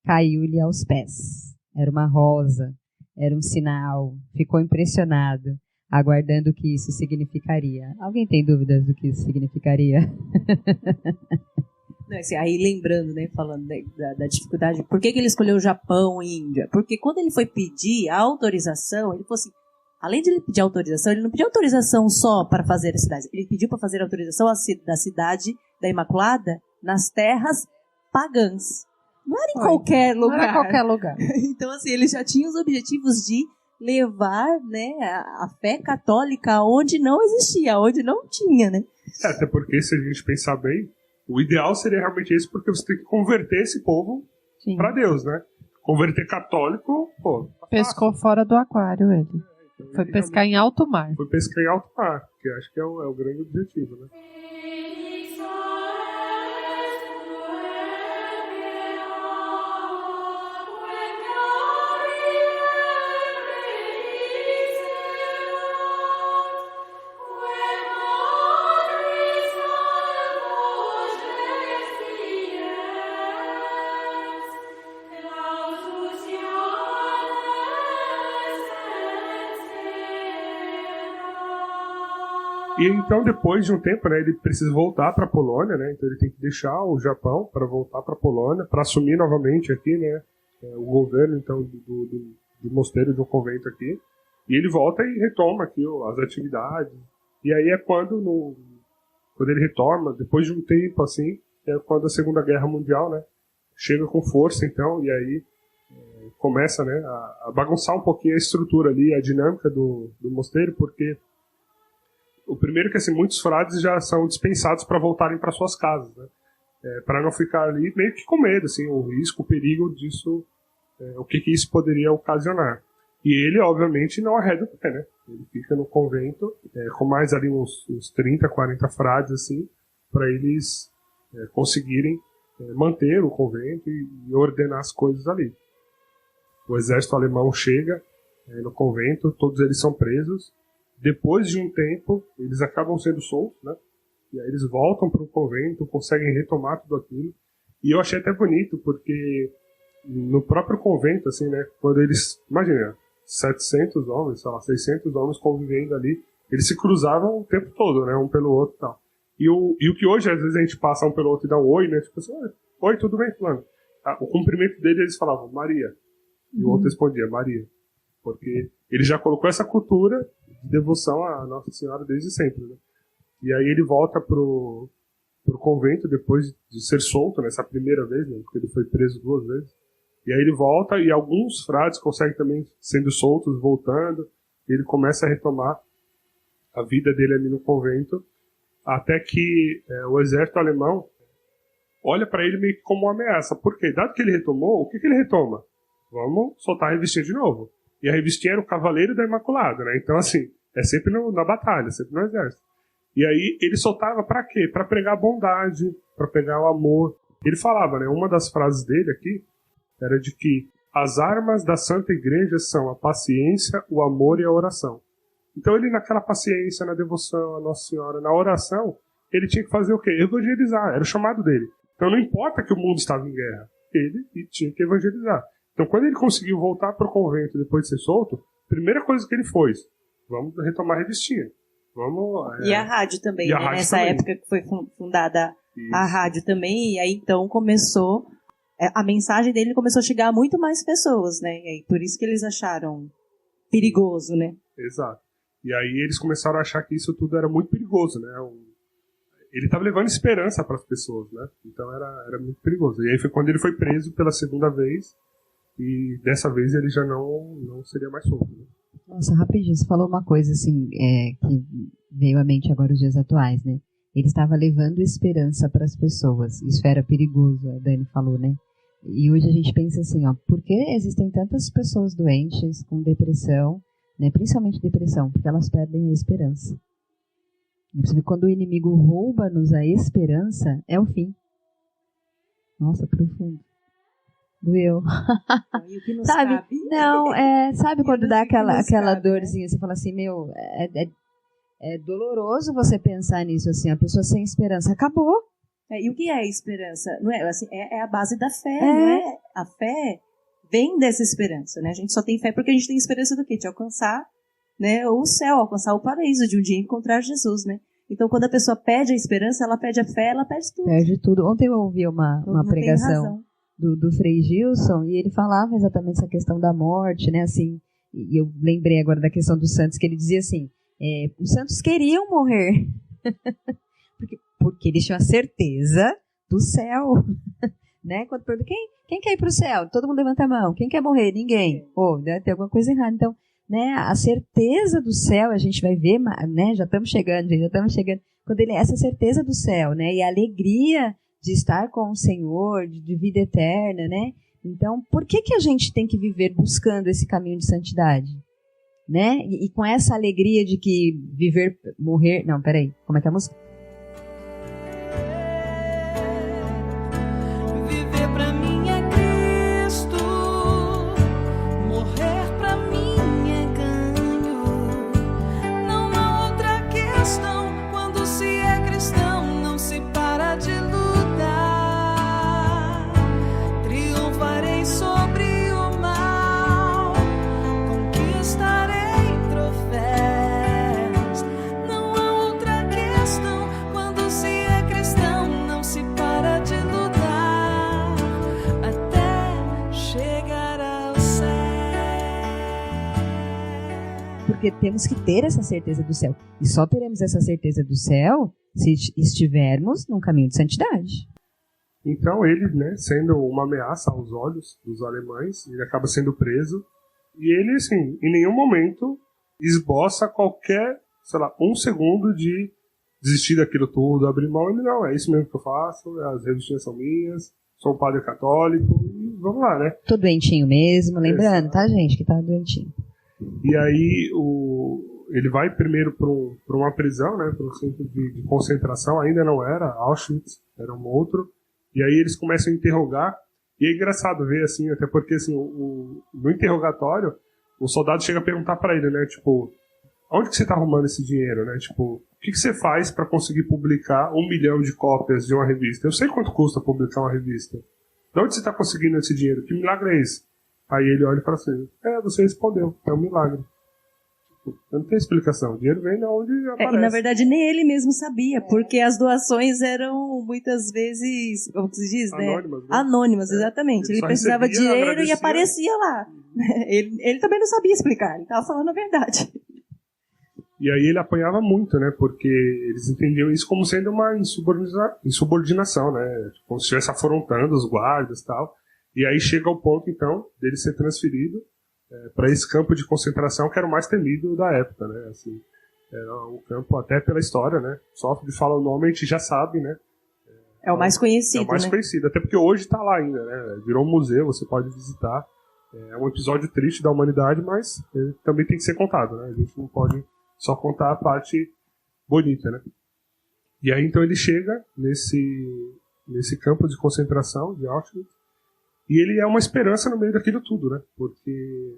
caiu-lhe aos pés. Era uma rosa, era um sinal, ficou impressionado, aguardando o que isso significaria. Alguém tem dúvidas do que isso significaria? Não, assim, aí lembrando, né, falando da dificuldade, por que ele escolheu o Japão e Índia? Porque quando ele foi pedir a autorização, ele falou assim, além de ele pedir autorização, ele não pediu autorização só para fazer a cidade, ele pediu para fazer a autorização da cidade da Imaculada nas terras pagãs. Não era em qualquer lugar. Não era qualquer lugar. Então, assim, ele já tinha os objetivos de levar, né, a fé católica onde não existia, onde não tinha, né? Até porque, se a gente pensar bem, o ideal seria realmente isso, porque você tem que converter esse povo para Deus, né? Converter católico, pô. Pescou fora do aquário ele. Então, foi pescar em alto mar. Foi pescar em alto mar, que acho que é o grande objetivo, né? E então, depois de um tempo, né, ele precisa voltar para a Polônia, né? Então ele tem que deixar o Japão para voltar para a Polônia, para assumir novamente aqui, né, o governo então do mosteiro, do convento aqui. E ele volta e retoma aqui as atividades. E aí é quando ele retoma, depois de um tempo assim, é quando a Segunda Guerra Mundial, né, chega com força, então, e aí começa, né, a bagunçar um pouquinho a estrutura ali, a dinâmica do mosteiro, porque o primeiro que, assim, muitos frades já são dispensados para voltarem para suas casas, né? Para não ficar ali meio que com medo, assim, o risco, o perigo disso o que isso poderia ocasionar. E ele, obviamente, não arreda o pé, né? Ele fica no convento com mais ali uns 30, 40 frades, assim, para eles conseguirem manter o convento e ordenar as coisas ali. O exército alemão chega no convento, todos eles são presos. Depois de um tempo, eles acabam sendo soltos, né? E aí eles voltam para o convento, conseguem retomar tudo aquilo. E eu achei até bonito, porque no próprio convento, assim, né? Quando eles, imagina, 700 homens, sei lá, 600 homens convivendo ali, eles se cruzavam o tempo todo, né? Um pelo outro e tal. E o que hoje, às vezes, a gente passa um pelo outro e dá um oi, né? Tipo assim, oi, tudo bem, fulano? O cumprimento dele, eles falavam, Maria. E o outro respondia, Maria. Porque ele já colocou essa cultura de devoção à Nossa Senhora desde sempre, né? E aí ele volta pro convento depois de ser solto nessa primeira vez, né? Porque ele foi preso 2 vezes. E aí ele volta e alguns frades conseguem também sendo soltos, voltando. E ele começa a retomar a vida dele ali no convento, até que o exército alemão olha para ele meio que como uma ameaça. Por quê? Dado que ele retomou, o que ele retoma? Vamos soltar a revistinha de novo. E a revistinha era o Cavaleiro da Imaculada, né? Então, assim, é sempre na batalha, sempre no exército. E aí ele soltava para quê? Para pregar a bondade, para pregar o amor. Ele falava, né? Uma das frases dele aqui era de que as armas da Santa Igreja são a paciência, o amor e a oração. Então ele naquela paciência, na devoção à Nossa Senhora, na oração, ele tinha que fazer o quê? Evangelizar, era o chamado dele. Então não importa que o mundo estava em guerra, ele tinha que evangelizar. Então quando ele conseguiu voltar para o convento depois de ser solto, a primeira coisa que ele fez, vamos retomar a revistinha. E a rádio também, né? Rádio nessa também. Época que foi fundada a rádio também, e aí então começou, a mensagem dele começou a chegar a muito mais pessoas, né? E aí, por isso que eles acharam perigoso, né? Exato. E aí eles começaram a achar que isso tudo era muito perigoso, né? Ele estava levando esperança para as pessoas, né? Então era muito perigoso. E aí foi quando ele foi preso pela segunda vez, e dessa vez ele já não seria mais solto, né? Nossa, rapidinho, você falou uma coisa assim, que veio à mente agora os dias atuais, né? Ele estava levando esperança para as pessoas. Isso era perigoso, a Dani falou, né? E hoje a gente pensa assim, ó, por que existem tantas pessoas doentes com depressão, né? Principalmente depressão, porque elas perdem a esperança. Quando o inimigo rouba-nos a esperança, é o fim. Nossa, profundo. Doeu. E o que não sabe? Sabe? Não, sabe quando dá aquela sabe, dorzinha, né? você fala assim, meu, é doloroso você pensar nisso, assim, a pessoa sem esperança, acabou. E o que é esperança? Não é, assim, é a base da fé, né? A fé vem dessa esperança, né? A gente só tem fé porque a gente tem esperança do quê? De alcançar, né, o céu, alcançar o paraíso, de um dia encontrar Jesus, né? Então, quando a pessoa pede a esperança, ela pede a fé, ela pede tudo. Perde tudo. Ontem eu ouvi uma pregação do Frei Gilson, e ele falava exatamente essa questão da morte, né, assim, e eu lembrei agora da questão dos santos, que ele dizia assim, os santos queriam morrer, porque eles tinham a certeza do céu, né, quando pergunta, quem quer ir para o céu? Todo mundo levanta a mão, quem quer morrer? Ninguém. Deve ter alguma coisa errada, então, né, a certeza do céu, a gente vai ver, né, já estamos chegando, quando essa certeza do céu, né, e a alegria de estar com o Senhor, de vida eterna, né? Então, por que a gente tem que viver buscando esse caminho de santidade? Né? E com essa alegria de que morrer... Não, peraí, como é que é a música? Viver pra mim é Cristo, morrer pra mim é ganho. Não há outra questão, quando se é cristão, não se para de lutar. Triunfarei sobre o mal, conquistarei troféus. Não há outra questão, quando se é cristão, não se para de lutar até chegar ao céu. Porque temos que ter essa certeza do céu. E só teremos essa certeza do céu se estivermos num caminho de santidade. Então ele, né, sendo uma ameaça aos olhos dos alemães, ele acaba sendo preso. E ele, assim, em nenhum momento esboça qualquer, sei lá, um segundo de desistir daquilo tudo, abrir mão. Ele não, é isso mesmo que eu faço, as revistinhas são minhas, sou um padre católico, e vamos lá, né? Tô doentinho mesmo, lembrando, tá, gente, que tá doentinho. E aí ele vai primeiro para uma prisão, né, para um centro de concentração, ainda não era Auschwitz, era um outro. E aí eles começam a interrogar, e é engraçado ver, assim, até porque, assim, no interrogatório, o soldado chega a perguntar para ele, né, tipo, onde que você tá arrumando esse dinheiro, né, tipo, o que você faz para conseguir publicar 1 milhão de cópias de uma revista? Eu sei quanto custa publicar uma revista. De onde você tá conseguindo esse dinheiro? Que milagre é esse? Aí ele olha e fala assim, você respondeu, é um milagre. Não tem explicação, o dinheiro vem de onde aparece. E na verdade nem ele mesmo sabia, porque as doações eram muitas vezes, como se diz, anônimas, né? Anônimas, exatamente. Ele precisava de dinheiro agradecia. E aparecia lá. Ele também não sabia explicar, ele estava falando a verdade. E aí ele apanhava muito, né? Porque eles entendiam isso como sendo uma insubordinação, né? Como se estivesse afrontando os guardas e tal. E aí chega ao ponto, então, dele ser transferido para esse campo de concentração que era o mais temido da época, né? Assim, era um campo, até pela história, né? Só de falar o nome a gente já sabe, né? É o mais conhecido, É o mais conhecido, até porque hoje está lá ainda, né? Virou um museu, você pode visitar. É um episódio triste da humanidade, mas ele também tem que ser contado, né? A gente não pode só contar a parte bonita, né? E aí, então, ele chega nesse campo de concentração de Auschwitz, e ele é uma esperança no meio daquilo tudo, né? Porque,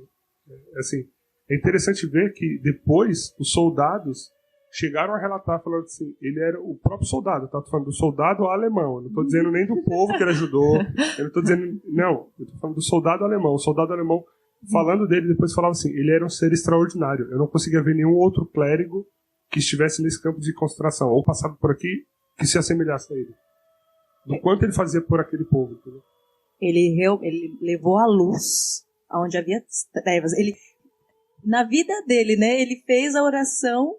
assim, é interessante ver que depois os soldados chegaram a relatar, falando assim, ele era o próprio soldado, tá? Tô falando do soldado alemão, eu não tô dizendo nem do povo que ele ajudou, eu não tô dizendo, não, eu tô falando do soldado alemão. O soldado alemão, falando dele, depois falava assim, ele era um ser extraordinário, eu não conseguia ver nenhum outro clérigo que estivesse nesse campo de concentração, ou passado por aqui, que se assemelhasse a ele. Do quanto ele fazia por aquele povo, entendeu? Ele levou a luz onde havia trevas. Na vida dele, né, ele fez a oração,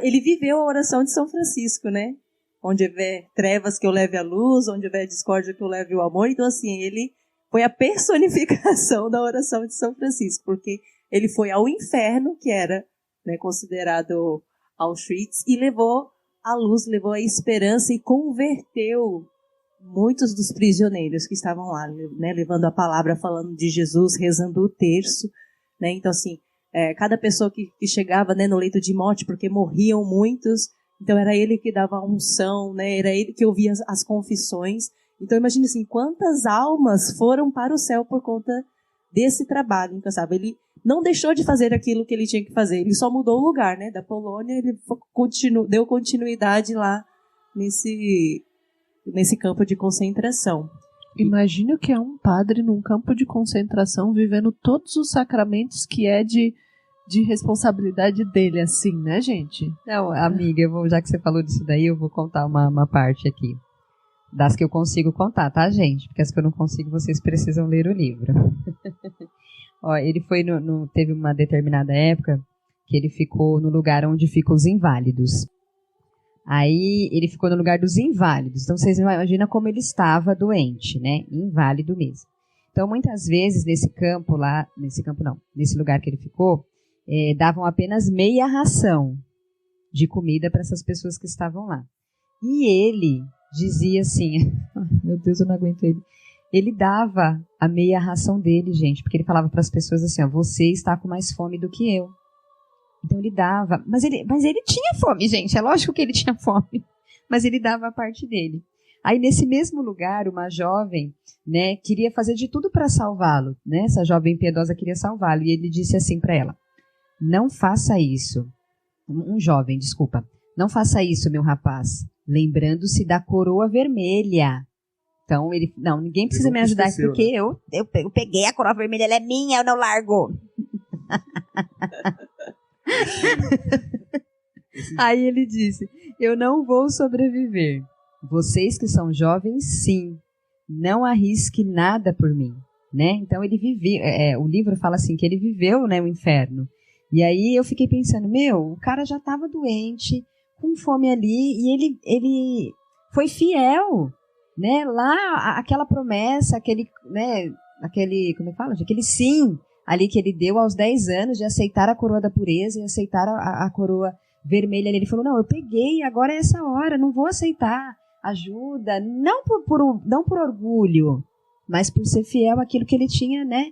ele viveu a oração de São Francisco, né? Onde houver trevas que eu leve a luz, onde houver discórdia que eu leve o amor. Então, assim, ele foi a personificação da oração de São Francisco, porque ele foi ao inferno, que era, né, considerado Auschwitz, e levou a luz, levou a esperança e converteu muitos dos prisioneiros que estavam lá, né, levando a palavra, falando de Jesus, rezando o terço, né? Então, assim, cada pessoa que chegava, né, no leito de morte, porque morriam muitos, então era ele que dava a unção, né, era ele que ouvia as confissões. Então, imagine assim, quantas almas foram para o céu por conta desse trabalho incansável. Ele não deixou de fazer aquilo que ele tinha que fazer, ele só mudou o lugar, né, da Polônia, ele deu continuidade lá nesse campo de concentração. Imagine o que é um padre num campo de concentração vivendo todos os sacramentos que é de responsabilidade dele, assim, né, gente? Não, amiga, já que você falou disso daí, eu vou contar uma parte aqui. Das que eu consigo contar, tá, gente? Porque as que eu não consigo, vocês precisam ler o livro. Ó, ele foi teve uma determinada época que ele ficou no lugar onde ficam os inválidos. Aí ele ficou no lugar dos inválidos. Então vocês imaginam como ele estava doente, né? Inválido mesmo. Então muitas vezes nesse lugar que ele ficou, davam apenas meia ração de comida para essas pessoas que estavam lá. E ele dizia assim, meu Deus, eu não aguento ele. Ele dava a meia ração dele, gente, porque ele falava para as pessoas assim, ó, você está com mais fome do que eu. Então ele dava, mas ele tinha fome, gente, é lógico que ele tinha fome, mas ele dava a parte dele. Aí nesse mesmo lugar, uma jovem, né, queria fazer de tudo para salvá-lo, né, essa jovem piedosa queria salvá-lo, e ele disse assim para ela, não faça isso, um jovem, desculpa, não faça isso, meu rapaz, lembrando-se da coroa vermelha. Então ele, não, ninguém precisa me ajudar, esqueceu, porque né? eu peguei a coroa vermelha, ela é minha, eu não largo. Aí ele disse, eu não vou sobreviver. Vocês que são jovens, sim. Não arrisque nada por mim, né? Então ele viveu, o livro fala assim, que ele viveu, né, o inferno. E aí eu fiquei pensando, o cara já estava doente, com fome ali, e ele foi fiel, né? Lá, aquela promessa, aquele, né, como é que fala? Aquele sim, ali que ele deu aos 10 anos de aceitar a coroa da pureza e aceitar a coroa vermelha. Ele falou, não, eu peguei, agora é essa hora, não vou aceitar ajuda, não por orgulho, mas por ser fiel àquilo que ele tinha, né?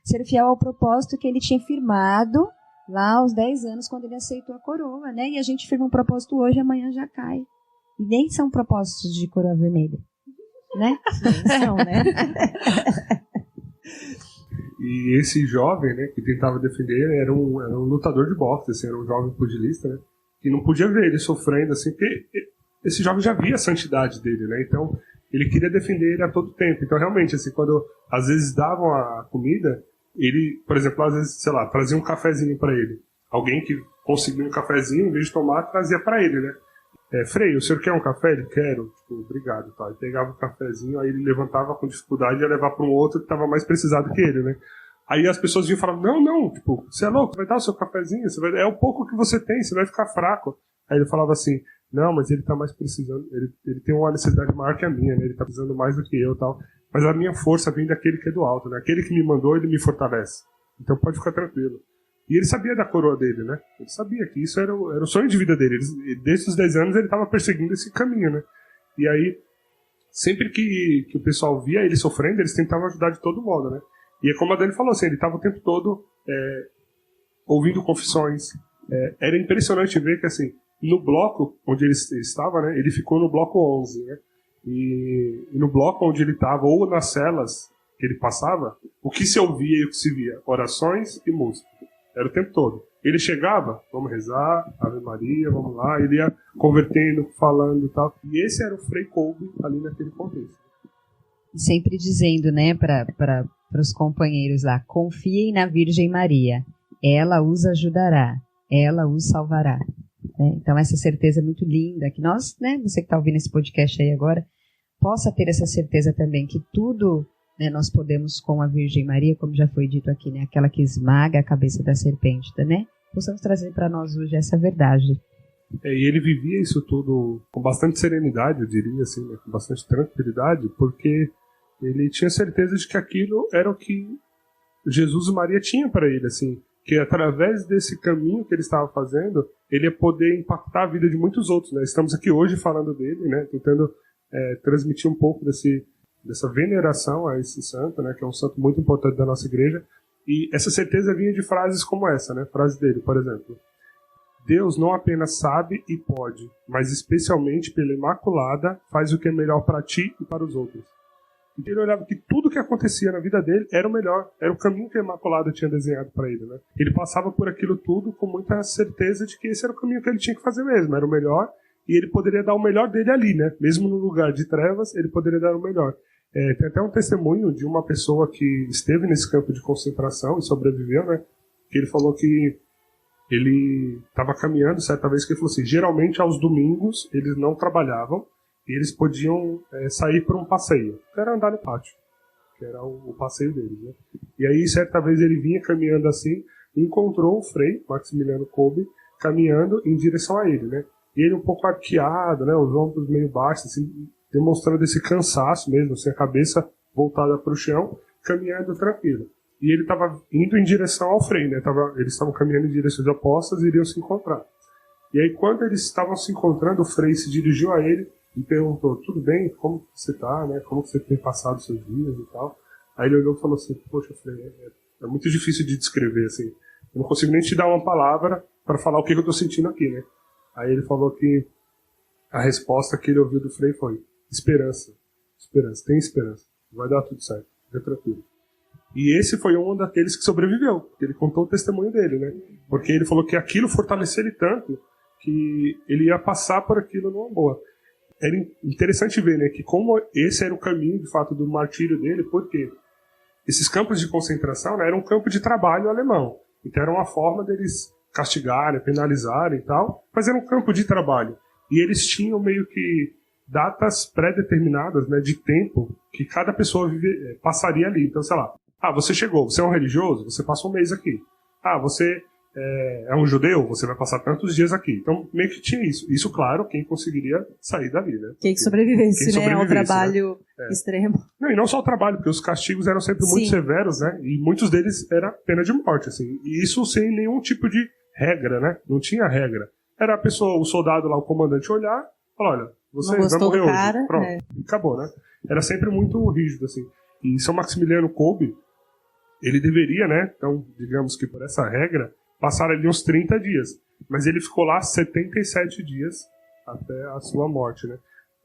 Ser fiel ao propósito que ele tinha firmado lá aos 10 anos, quando ele aceitou a coroa, né? E a gente firma um propósito hoje, amanhã já cai. E nem são propósitos de coroa vermelha, né? Nem são, né? E esse jovem, né, que tentava defender ele, era um lutador de boxe, assim, era um jovem pugilista, né? E não podia ver ele sofrendo, assim, porque esse jovem já via a santidade dele, né? Então, ele queria defender ele a todo tempo. Então, realmente, assim, quando às vezes davam a comida, ele, por exemplo, às vezes, sei lá, trazia um cafezinho pra ele. Alguém que conseguia um cafezinho, em vez de tomar, trazia pra ele, né? Frei, o senhor quer um café? Ele, quero. Tipo, obrigado. Tá. Ele pegava o cafezinho, aí ele levantava com dificuldade e ia levar para um outro que estava mais precisado que ele, né? Aí as pessoas vinham e falavam, não, tipo, você é louco, você vai dar o seu cafezinho, é o pouco que você tem, você vai ficar fraco. Aí ele falava assim, não, mas ele tá mais precisando, ele tem uma necessidade maior que a minha, né? Ele tá precisando mais do que eu e tal. Mas a minha força vem daquele que é do alto, né? Aquele que me mandou, ele me fortalece. Então pode ficar tranquilo. E ele sabia da coroa dele, né? Ele sabia que isso era o sonho de vida dele. Desde os 10 anos ele estava perseguindo esse caminho, né? E aí, sempre que o pessoal via ele sofrendo, eles tentavam ajudar de todo modo, né? E é como a Dani falou, assim, ele estava o tempo todo ouvindo confissões. Era impressionante ver que, assim, no bloco onde ele estava, né? Ele ficou no bloco 11, né? E no bloco onde ele estava, ou nas celas que ele passava, o que se ouvia e o que se via? Orações e música. Era o tempo todo. Ele chegava, vamos rezar, Ave Maria, vamos lá. Ele ia convertendo, falando e tal. E esse era o Frei Kolbe ali naquele contexto. Sempre dizendo, né, para os companheiros lá, confiem na Virgem Maria. Ela os ajudará. Ela os salvará. Então essa certeza é muito linda. Que nós, né, você que está ouvindo esse podcast aí agora, possa ter essa certeza também que tudo... né, nós podemos, com a Virgem Maria, como já foi dito aqui, né, aquela que esmaga a cabeça da serpente, né? Possamos trazer para nós hoje essa verdade. E ele vivia isso tudo com bastante serenidade, eu diria, assim, né, com bastante tranquilidade, porque ele tinha certeza de que aquilo era o que Jesus e Maria tinham para ele, assim, que através desse caminho que ele estava fazendo, ele ia poder impactar a vida de muitos outros, né? Estamos aqui hoje falando dele, né, tentando transmitir um pouco dessa veneração a esse santo, né, que é um santo muito importante da nossa igreja, e essa certeza vinha de frases como essa, né, frase dele, por exemplo, Deus não apenas sabe e pode, mas especialmente pela Imaculada faz o que é melhor para ti e para os outros. Então ele olhava que tudo que acontecia na vida dele era o melhor, era o caminho que a Imaculada tinha desenhado para ele, né? Ele passava por aquilo tudo com muita certeza de que esse era o caminho que ele tinha que fazer mesmo, era o melhor, e ele poderia dar o melhor dele ali, né? Mesmo no lugar de trevas, ele poderia dar o melhor. Tem até um testemunho de uma pessoa que esteve nesse campo de concentração e sobreviveu, né? Que ele falou que ele estava caminhando certa vez, que ele falou assim, geralmente aos domingos eles não trabalhavam e eles podiam sair por um passeio, que era andar no pátio, que era o passeio deles, né? E aí certa vez ele vinha caminhando assim, encontrou o Frei Maximiliano Kolbe caminhando em direção a ele, né? E ele um pouco arqueado, né? Os ombros meio baixos, assim, demonstrando esse cansaço mesmo, assim, a cabeça voltada para o chão, caminhando tranquilo. E ele estava indo em direção ao Frei, né? Eles estavam caminhando em direções opostas e iriam se encontrar. E aí, quando eles estavam se encontrando, o Frei se dirigiu a ele e perguntou, tudo bem? Como você está, né? Como você tem passado os seus dias e tal? Aí ele olhou e falou assim, poxa, Frei, é muito difícil de descrever, assim. Eu não consigo nem te dar uma palavra para falar o que eu estou sentindo aqui, né? Aí ele falou que a resposta que ele ouviu do Frei foi, esperança, tem esperança, vai dar tudo certo, fica tranquilo. E esse foi um daqueles que sobreviveu, ele contou o testemunho dele, né? Porque ele falou que aquilo fortaleceu ele tanto que ele ia passar por aquilo numa boa. Era interessante ver, né, que como esse era o caminho, de fato, do martírio dele, porque esses campos de concentração, né, eram um campo de trabalho alemão. Então era uma forma deles castigarem, penalizarem e tal, mas era um campo de trabalho. E eles tinham meio que datas pré-determinadas, né, de tempo que cada pessoa passaria ali. Então, sei lá, você chegou, você é um religioso, você passa um mês aqui. Você é um judeu, você vai passar tantos dias aqui. Então, meio que tinha isso. Isso, claro, quem conseguiria sair dali, né? Quem sobrevivesse, né, ao trabalho extremo. Não, e não só o trabalho, porque os castigos eram sempre muito severos, né? E muitos deles era pena de morte, assim. E isso sem nenhum tipo de regra, né? Não tinha regra. Era a pessoa, o soldado lá, o comandante olhar, falar, olha, você vai morrer hoje. Pronto, acabou, né? Era sempre muito rígido, assim. E São Maximiliano Kolbe, ele deveria, né, então, digamos que por essa regra, passar ali uns 30 dias. Mas ele ficou lá 77 dias até a sua morte, né?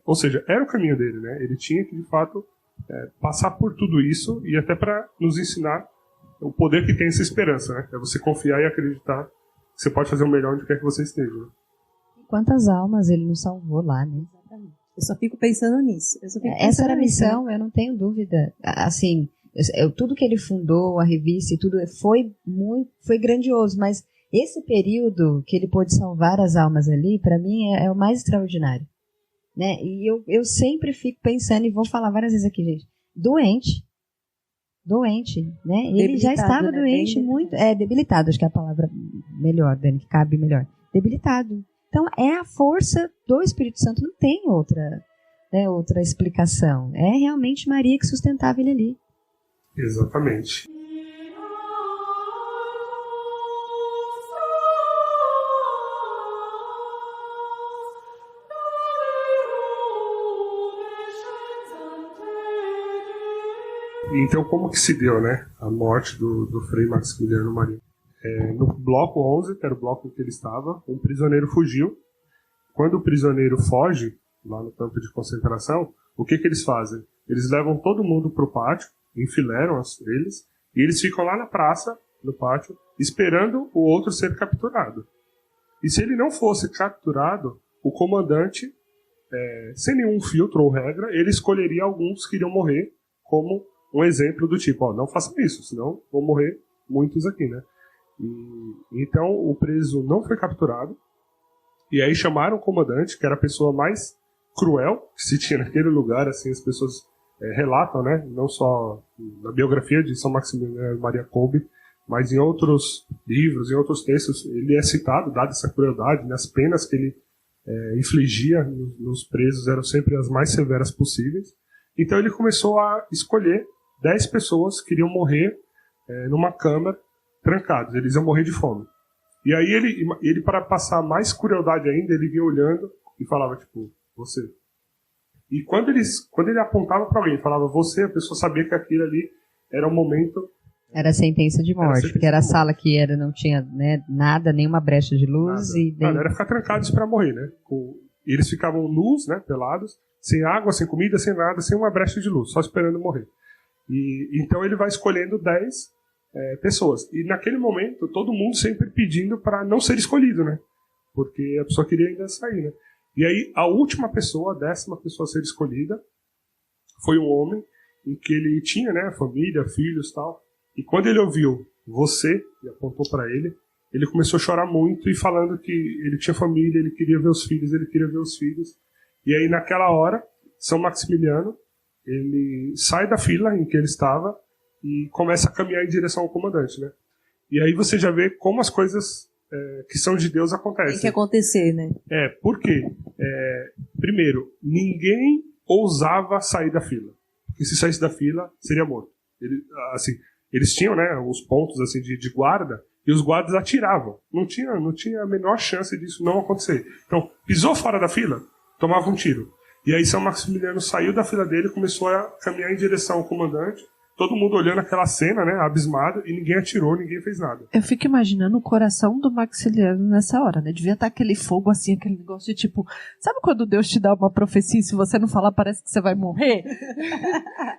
Ou seja, era o caminho dele, né? Ele tinha que, de fato, passar por tudo isso e até para nos ensinar o poder que tem essa esperança, né? É você confiar e acreditar que você pode fazer o melhor onde quer que você esteja. Né? Quantas almas ele nos salvou lá, né? Eu só fico pensando nisso. Essa era a missão, eu não tenho dúvida. Assim, tudo que ele fundou, a revista e tudo, foi grandioso, mas esse período que ele pôde salvar as almas ali, para mim, é o mais extraordinário. Né? E eu sempre fico pensando, e vou falar várias vezes aqui, gente, doente, né? Ele já estava doente, muito, debilitado, acho que é a palavra melhor, Dani, que cabe melhor. Debilitado. Então, é a força do Espírito Santo, não tem outra explicação. É realmente Maria que sustentava ele ali. Exatamente. Então, como que se deu, né, a morte do Frei Maximiliano Maria? No bloco 11, que era o bloco em que ele estava, um prisioneiro fugiu. Quando o prisioneiro foge, lá no campo de concentração, o que eles fazem? Eles levam todo mundo para o pátio, enfileiram eles, e eles ficam lá na praça, no pátio, esperando o outro ser capturado. E se ele não fosse capturado, o comandante, sem nenhum filtro ou regra, ele escolheria alguns que iriam morrer como um exemplo do tipo, não façam isso, senão vão morrer muitos aqui, né? Então o preso não foi capturado, e aí chamaram o comandante, que era a pessoa mais cruel que se tinha naquele lugar, assim, as pessoas relatam, né? Não só na biografia de São Maximiliano Maria Kolbe, mas em outros livros, em outros textos, ele é citado, dada essa crueldade, né? As penas que ele infligia nos presos eram sempre as mais severas possíveis. Então ele começou a escolher 10 pessoas que iriam morrer numa câmara, trancados, eles iam morrer de fome. E aí ele para passar mais crueldade ainda, ele vinha olhando e falava, tipo, você. E quando ele apontava para alguém, falava você, a pessoa sabia que aquilo ali era um momento... Era sentença de morte, porque era a sala que não tinha, né, nada, nenhuma brecha de luz. Era ficar trancados para morrer, né? Eles ficavam nus, né, pelados, sem água, sem comida, sem nada, sem uma brecha de luz, só esperando morrer. E então ele vai escolhendo 10 pessoas. E naquele momento, todo mundo sempre pedindo para não ser escolhido, né? Porque a pessoa queria ainda sair, né? E aí, a última pessoa, a 10ª pessoa a ser escolhida, foi um homem em que ele tinha, né, família, filhos e tal. E quando ele ouviu você, e apontou para ele começou a chorar muito e falando que ele tinha família, ele queria ver os filhos, E aí, naquela hora, São Maximiliano, ele sai da fila em que ele estava e começa a caminhar em direção ao comandante, né? E aí você já vê como as coisas que são de Deus acontecem. Tem que acontecer, né? Por quê? Primeiro, ninguém ousava sair da fila. Porque se saísse da fila, seria morto. Eles tinham, né, os pontos assim, de guarda, e os guardas atiravam. Não tinha a menor chance disso não acontecer. Então, pisou fora da fila, tomava um tiro. E aí São Maximiliano saiu da fila dele e começou a caminhar em direção ao comandante. Todo mundo olhando aquela cena, né, abismado, e ninguém atirou, ninguém fez nada. Eu fico imaginando o coração do Maximiliano nessa hora, né? Devia estar aquele fogo assim, aquele negócio de tipo... Sabe quando Deus te dá uma profecia e se você não falar parece que você vai morrer?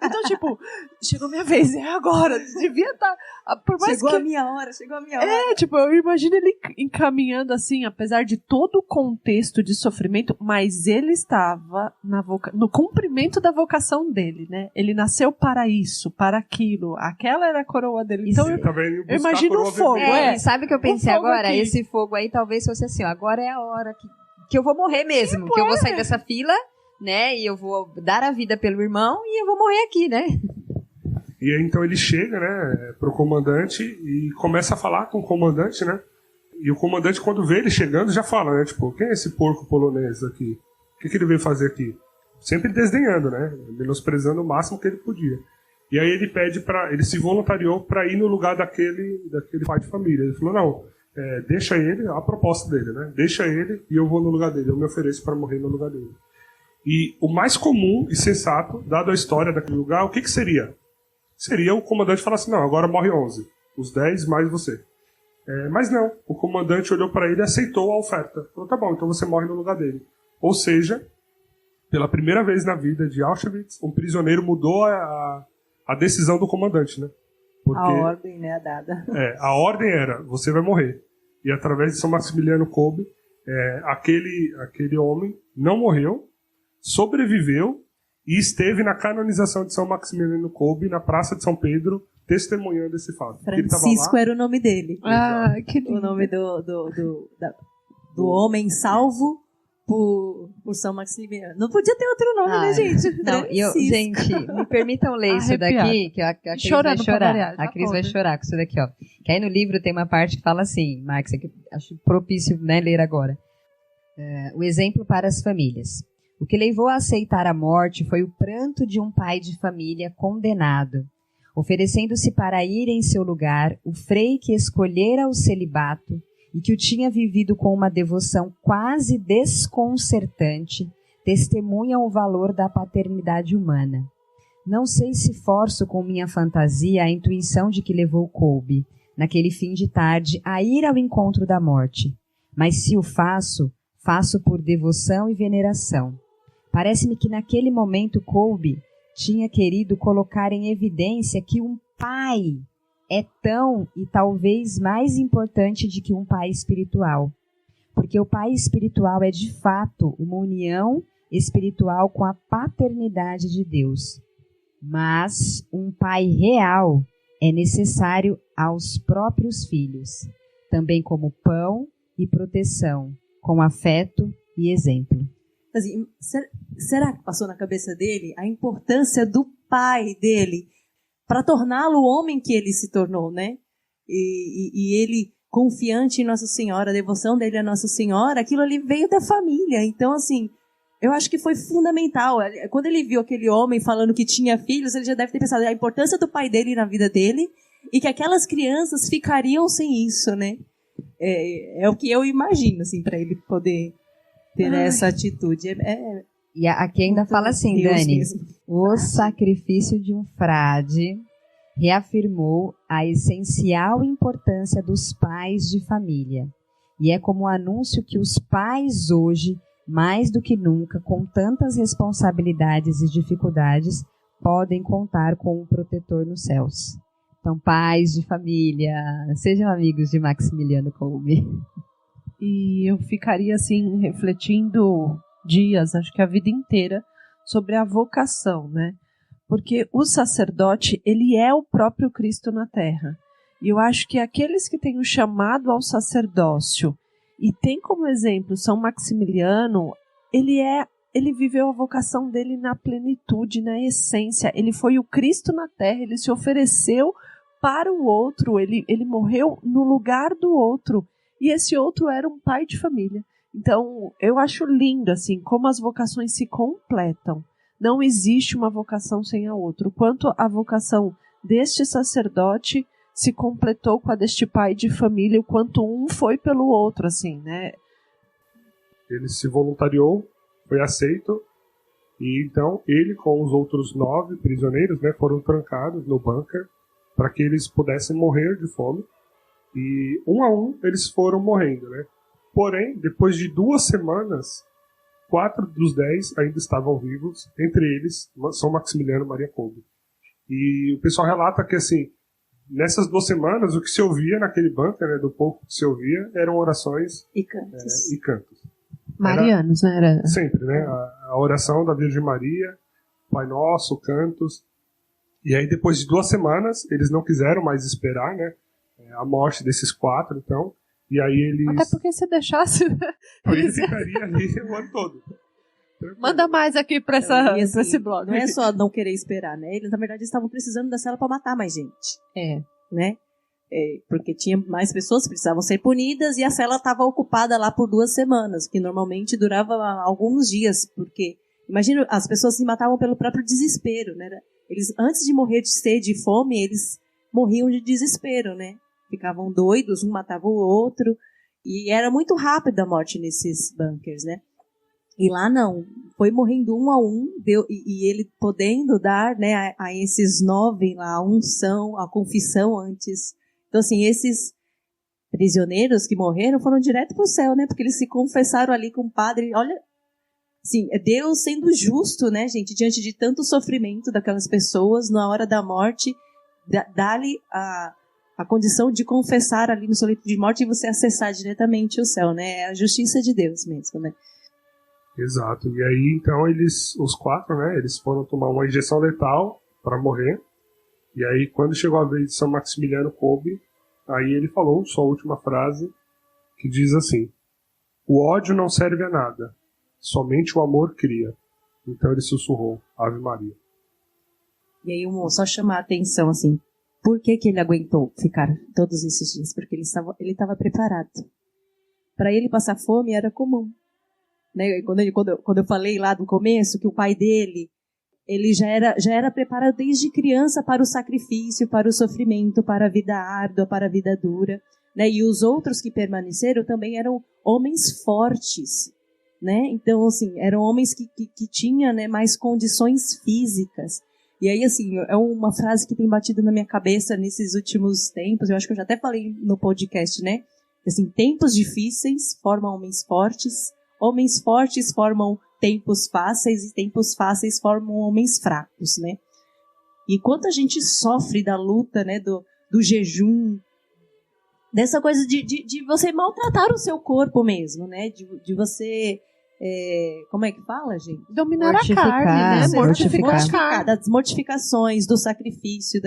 Então, tipo, chegou minha vez, é agora. Devia estar... Por mais chegou que... a minha hora. Tipo, eu imagino ele encaminhando assim, apesar de todo o contexto de sofrimento, mas ele estava no cumprimento da vocação dele, né? Ele nasceu para isso, para aquilo. Aquela era a coroa dele. Então, eu imagino o fogo. Sabe o que eu pensei agora? Aqui. Esse fogo aí talvez fosse assim, ó, agora é a hora que eu vou morrer mesmo, que eu vou sair dessa fila, né, e eu vou dar a vida pelo irmão e eu vou morrer aqui, né? E aí então ele chega, né, pro comandante e começa a falar com o comandante, né? E o comandante, quando vê ele chegando, já fala, né, tipo, quem é esse porco polonês aqui? O que ele veio fazer aqui? Sempre desdenhando, né, menosprezando o máximo que ele podia. E aí ele ele se voluntariou para ir no lugar daquele pai de família. Ele falou, não, deixa ele, a proposta dele, né? Deixa ele e eu vou no lugar dele, eu me ofereço para morrer no lugar dele. E o mais comum e sensato, dado a história daquele lugar, o que seria? seria o comandante falar assim, não, agora morre 11. Os 10 mais você. Mas não, o comandante olhou para ele e aceitou a oferta. Falou, tá bom, então você morre no lugar dele. Ou seja, pela primeira vez na vida de Auschwitz, um prisioneiro mudou a decisão do comandante, né? Porque, a ordem, né, a dada. A ordem era, você vai morrer. E através de São Maximiliano Kolbe, aquele homem não morreu, sobreviveu e esteve na canonização de São Maximiliano Kolbe na Praça de São Pedro, testemunhando esse fato. Francisco era o nome dele. Ah, que lindo. O nome do homem salvo por São Maximiliano. Não podia ter outro nome, né, gente? Não, gente, me permitam ler isso daqui, que a Cris vai chorar. A Cris vai chorar com isso daqui, ó. Que aí no livro tem uma parte que fala assim, Marcos, que acho propício, né, ler agora. O exemplo para as famílias. O que levou a aceitar a morte foi o pranto de um pai de família condenado, oferecendo-se para ir em seu lugar o frei que escolhera o celibato e que o tinha vivido com uma devoção quase desconcertante, testemunha o valor da paternidade humana. Não sei se forço com minha fantasia a intuição de que levou Kolbe, naquele fim de tarde, a ir ao encontro da morte, mas se o faço, faço por devoção e veneração. Parece-me que naquele momento Kolbe tinha querido colocar em evidência que um pai é tão e talvez mais importante do que um pai espiritual. Porque o pai espiritual é de fato uma união espiritual com a paternidade de Deus. Mas um pai real é necessário aos próprios filhos, também como pão e proteção, com afeto e exemplo. Assim, será que passou na cabeça dele a importância do pai dele para torná-lo o homem que ele se tornou, né? E ele, confiante em Nossa Senhora, a devoção dele a Nossa Senhora, aquilo ali veio da família. Então, assim, eu acho que foi fundamental. Quando ele viu aquele homem falando que tinha filhos, ele já deve ter pensado a importância do pai dele na vida dele e que aquelas crianças ficariam sem isso, né? É o que eu imagino, assim, para ele poder ter essa atitude. E aqui ainda fala assim, Deus Dani, mesmo. o sacrifício de um frade reafirmou a essencial importância dos pais de família. E é como um anúncio que os pais hoje, mais do que nunca, com tantas responsabilidades e dificuldades, podem contar com um protetor nos céus. Então, pais de família, sejam amigos de Maximiliano Kolbe. E eu ficaria assim refletindo dias, acho que a vida inteira, sobre a vocação, né? Porque o sacerdote, ele é o próprio Cristo na Terra. E eu acho que aqueles que têm o chamado ao sacerdócio e tem como exemplo São Maximiliano, ele viveu a vocação dele na plenitude, na essência. Ele foi o Cristo na Terra, ele se ofereceu para o outro, ele morreu no lugar do outro. E esse outro era um pai de família. Então, eu acho lindo, assim, como as vocações se completam. Não existe uma vocação sem a outra. O quanto a vocação deste sacerdote se completou com a deste pai de família, o quanto um foi pelo outro, assim, né? Ele se voluntariou, foi aceito, e então ele com os outros 9 prisioneiros, né, foram trancados no bunker para que eles pudessem morrer de fome. E um a um eles foram morrendo, né? Porém, depois de 2 semanas, 4 dos 10 ainda estavam vivos, entre eles São Maximiliano e Maria Kolbe. E o pessoal relata que, assim, nessas 2 semanas, o que se ouvia naquele bunker, né, do pouco que se ouvia, eram orações e cantos. E cantos. Marianos, né? Era... Sempre, né? A oração da Virgem Maria, Pai Nosso, cantos. E aí, depois de 2 semanas, eles não quiseram mais esperar, né? A morte desses 4, então. E aí eles... Até porque se deixasse... Ele ficaria ali o ano todo. Manda mais aqui pra Assim, esse blog. Não é só não querer esperar, né? Eles, na verdade, estavam precisando da cela para matar mais gente. Né? Porque tinha mais pessoas que precisavam ser punidas e a cela estava ocupada lá por 2 semanas, que normalmente durava alguns dias, porque, imagina, as pessoas se matavam pelo próprio desespero, né? Eles, antes de morrer de sede e fome, eles morriam de desespero, né? Ficavam doidos, um matava o outro, e era muito rápida a morte nesses bunkers, né? E lá não, foi morrendo um a um, e ele podendo dar, né, a esses 9 lá a unção, a confissão antes. Então, assim, esses prisioneiros que morreram foram direto para o céu, né, porque eles se confessaram ali com o padre. Olha, assim, é Deus sendo justo, né, gente, diante de tanto sofrimento daquelas pessoas, na hora da morte, dá-lhe a condição de confessar ali no seu leito de morte e você acessar diretamente o céu, né, é a justiça de Deus mesmo, né. Exato. E aí, então, os 4, né, eles foram tomar uma injeção letal para morrer. E aí, quando chegou a vez de São Maximiliano Kolbe, aí ele falou sua última frase, que diz assim: o ódio não serve a nada, somente o amor cria. Então ele sussurrou, Ave Maria. E aí, só chamar a atenção, assim, por que ele aguentou ficar todos esses dias? Porque ele estava preparado. Para ele passar fome era comum. Né? Quando eu falei lá no começo que o pai dele, ele já era preparado desde criança para o sacrifício, para o sofrimento, para a vida árdua, para a vida dura, né? E os outros que permaneceram também eram homens fortes, né? Então, assim, eram homens que tinham, né, mais condições físicas. E aí, assim, é uma frase que tem batido na minha cabeça nesses últimos tempos, eu acho que eu já até falei no podcast, né? Assim, tempos difíceis formam homens fortes formam tempos fáceis e tempos fáceis formam homens fracos, né? E quanto a gente sofre da luta, né, do jejum, dessa coisa de você maltratar o seu corpo mesmo, né? De você... como é que fala, gente? Dominar a carne, né? Mortificar. Das mortificações, do sacrifício,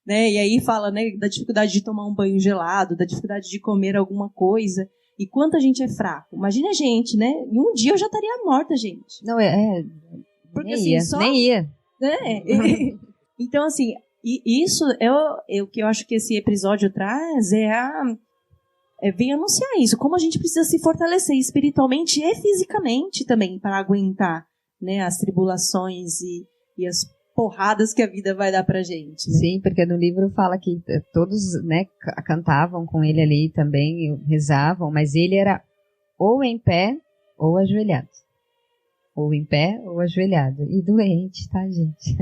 né? E aí fala, né, da dificuldade de tomar um banho gelado, da dificuldade de comer alguma coisa. E quanto a gente é fraco. Imagina a gente, né? Em um dia eu já estaria morta, gente. Não, porque, nem assim, ia, só... nem ia. Então, assim, isso é o que eu acho que esse episódio traz, vem anunciar isso. Como a gente precisa se fortalecer espiritualmente e fisicamente também para aguentar, né, as tribulações e as porradas que a vida vai dar pra gente, né? Sim, porque no livro fala que todos, né, cantavam com ele ali também, rezavam, mas ele era ou em pé ou ajoelhado. Ou em pé ou ajoelhado. E doente, tá, gente?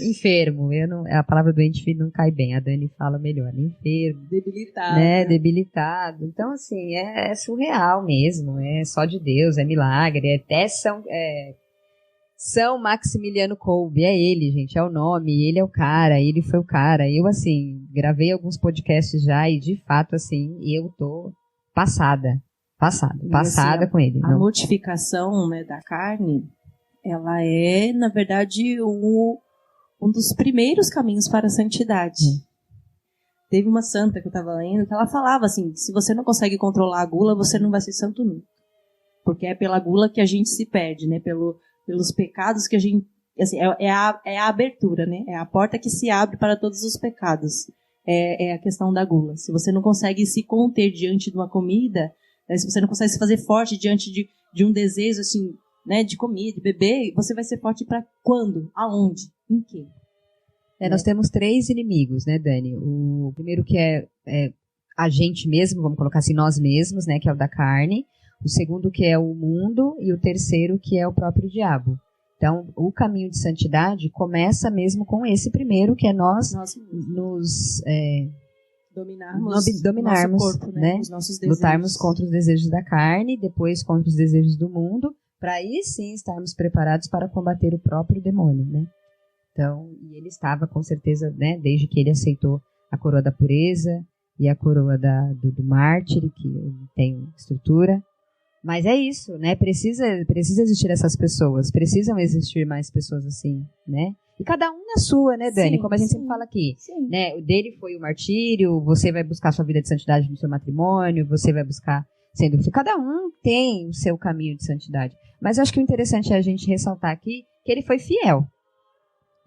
Enfermo. A palavra doente não cai bem, a Dani fala melhor. Enfermo. Debilitado. Né, debilitado. Então, assim, é surreal mesmo. É só de Deus, é milagre. Até São Maximiliano Kolbe, é ele, gente, é o nome, ele é o cara, ele foi o cara. Eu, assim, gravei alguns podcasts já e, de fato, assim, eu tô passada assim, com ele. A mortificação, né, da carne, ela é, na verdade, um dos primeiros caminhos para a santidade. Teve uma santa que eu estava lendo que ela falava assim, se você não consegue controlar a gula, você não vai ser santo nunca. Porque é pela gula que a gente se perde, né, pelos pecados que a gente... Assim, é a abertura, né? É a porta que se abre para todos os pecados. É a questão da gula. Se você não consegue se conter diante de uma comida, né, se você não consegue se fazer forte diante de um desejo, assim, né, de comer, de beber, você vai ser forte para quando? Aonde? Em quê? Nós temos 3 inimigos, né, Dani? O primeiro que é a gente mesmo, vamos colocar assim, nós mesmos, né, que é o da carne. O segundo que é o mundo e o terceiro que é o próprio diabo. Então, o caminho de santidade começa mesmo com esse primeiro, que é nós nos dominarmos nosso corpo, né? Os nossos desejos. Lutarmos contra os desejos da carne, depois contra os desejos do mundo, para aí sim estarmos preparados para combater o próprio demônio, né? Então, e ele estava com certeza, né, desde que ele aceitou a coroa da pureza e a coroa do mártir, que tem estrutura. Mas é isso, né? Precisa existir essas pessoas, precisam existir mais pessoas assim, né? E cada um na sua, né, Dani? Sim, como a gente sempre fala aqui, né? O dele foi o martírio, você vai buscar sua vida de santidade no seu matrimônio, você vai buscar sendo filho. Cada um tem o seu caminho de santidade. Mas eu acho que o interessante é a gente ressaltar aqui que ele foi fiel.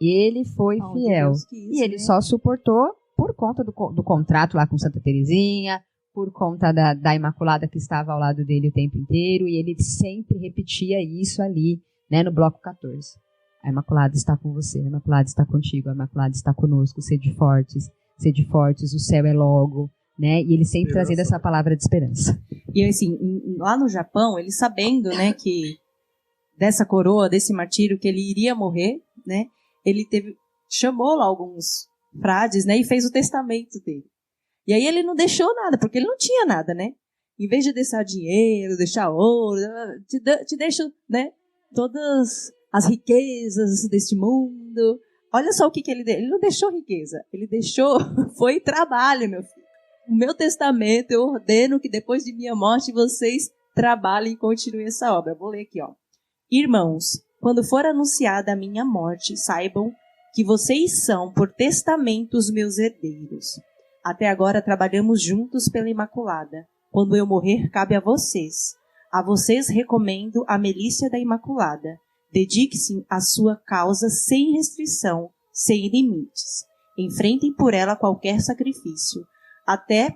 Ele foi fiel. E ele só suportou por conta do contrato lá com Santa Teresinha, por conta da Imaculada que estava ao lado dele o tempo inteiro, e ele sempre repetia isso ali, né, no bloco 14. A Imaculada está com você, a Imaculada está contigo, a Imaculada está conosco, sede fortes, o céu é logo, né? E ele sempre trazendo essa palavra de esperança. E assim, lá no Japão, ele sabendo, né, que dessa coroa, desse martírio, que ele iria morrer, né, ele chamou lá alguns frades, né, e fez o testamento dele. E aí ele não deixou nada, porque ele não tinha nada, né? Em vez de deixar dinheiro, deixar ouro, te deixo, né, todas as riquezas deste mundo. Olha só o que ele deu. Ele não deixou riqueza, ele deixou, foi trabalho, meu filho. O meu testamento, eu ordeno que depois de minha morte vocês trabalhem e continuem essa obra. Vou ler aqui, ó. Irmãos, quando for anunciada a minha morte, saibam que vocês são, por testamento, os meus herdeiros. Até agora trabalhamos juntos pela Imaculada. Quando eu morrer, cabe a vocês. A vocês recomendo a milícia da Imaculada. Dedique-se à sua causa sem restrição, sem limites. Enfrentem por ela qualquer sacrifício, até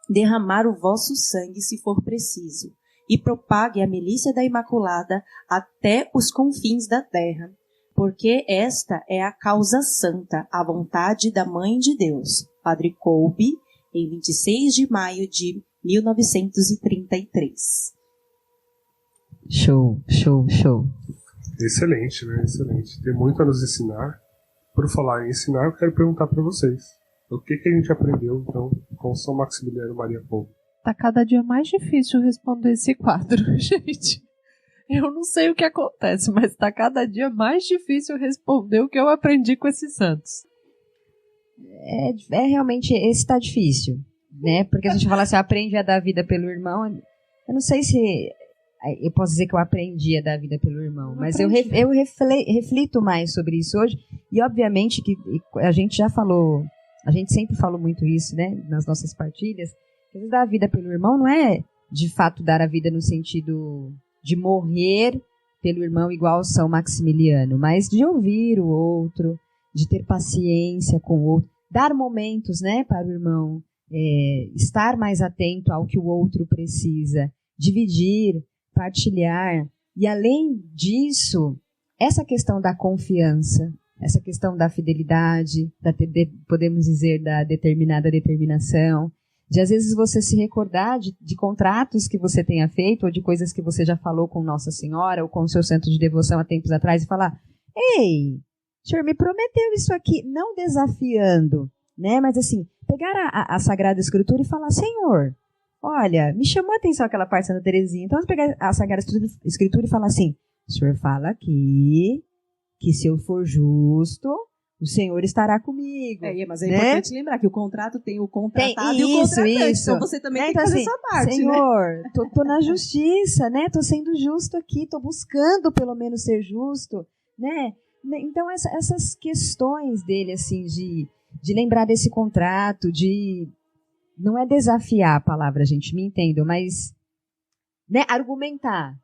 derramar o vosso sangue se for preciso, e propague a milícia da Imaculada até os confins da terra, porque esta é a causa santa, a vontade da Mãe de Deus. Padre Kolbe, em 26 de maio de 1933. Show, show, show. Excelente, né? Excelente. Tem muito a nos ensinar. Por falar em ensinar, eu quero perguntar para vocês. O que a gente aprendeu, então, com São Maximiliano Maria Kolbe? Tá cada dia mais difícil responder esse quadro, gente. Eu não sei o que acontece, mas tá cada dia mais difícil responder o que eu aprendi com esses santos. Realmente, esse tá difícil, né? Porque a gente fala assim, aprende a dar vida pelo irmão. Eu não sei se eu posso dizer que eu aprendi a dar vida pelo irmão, mas eu reflito mais sobre isso hoje. E, obviamente, que a gente já falou, a gente sempre falou muito isso, né? Nas nossas partilhas. Às vezes, dar a vida pelo irmão não é, de fato, dar a vida no sentido de morrer pelo irmão igual São Maximiliano, mas de ouvir o outro, de ter paciência com o outro, dar momentos, né, para o irmão, estar mais atento ao que o outro precisa, dividir, partilhar. E, além disso, essa questão da confiança, essa questão da fidelidade, podemos dizer, da determinada determinação, de às vezes você se recordar de contratos que você tenha feito, ou de coisas que você já falou com Nossa Senhora, ou com o seu centro de devoção há tempos atrás, e falar, ei, o senhor me prometeu isso aqui, não desafiando, né? Mas assim, pegar a Sagrada Escritura e falar, Senhor, olha, me chamou a atenção aquela parte da Santa Teresinha, então vamos pegar a Sagrada Escritura e falar assim, o senhor fala aqui que se eu for justo, o Senhor estará comigo. Mas é né? importante lembrar que o contrato tem o contratado e o contratante. Isso. Então você também tem que então, fazer assim, essa parte, Senhor, né? tô na justiça, né? Tô sendo justo aqui, tô buscando pelo menos ser justo, né? Então essas questões dele, assim, de lembrar desse contrato, de... Não é desafiar a palavra, gente, me entendam, mas... Né, argumentar.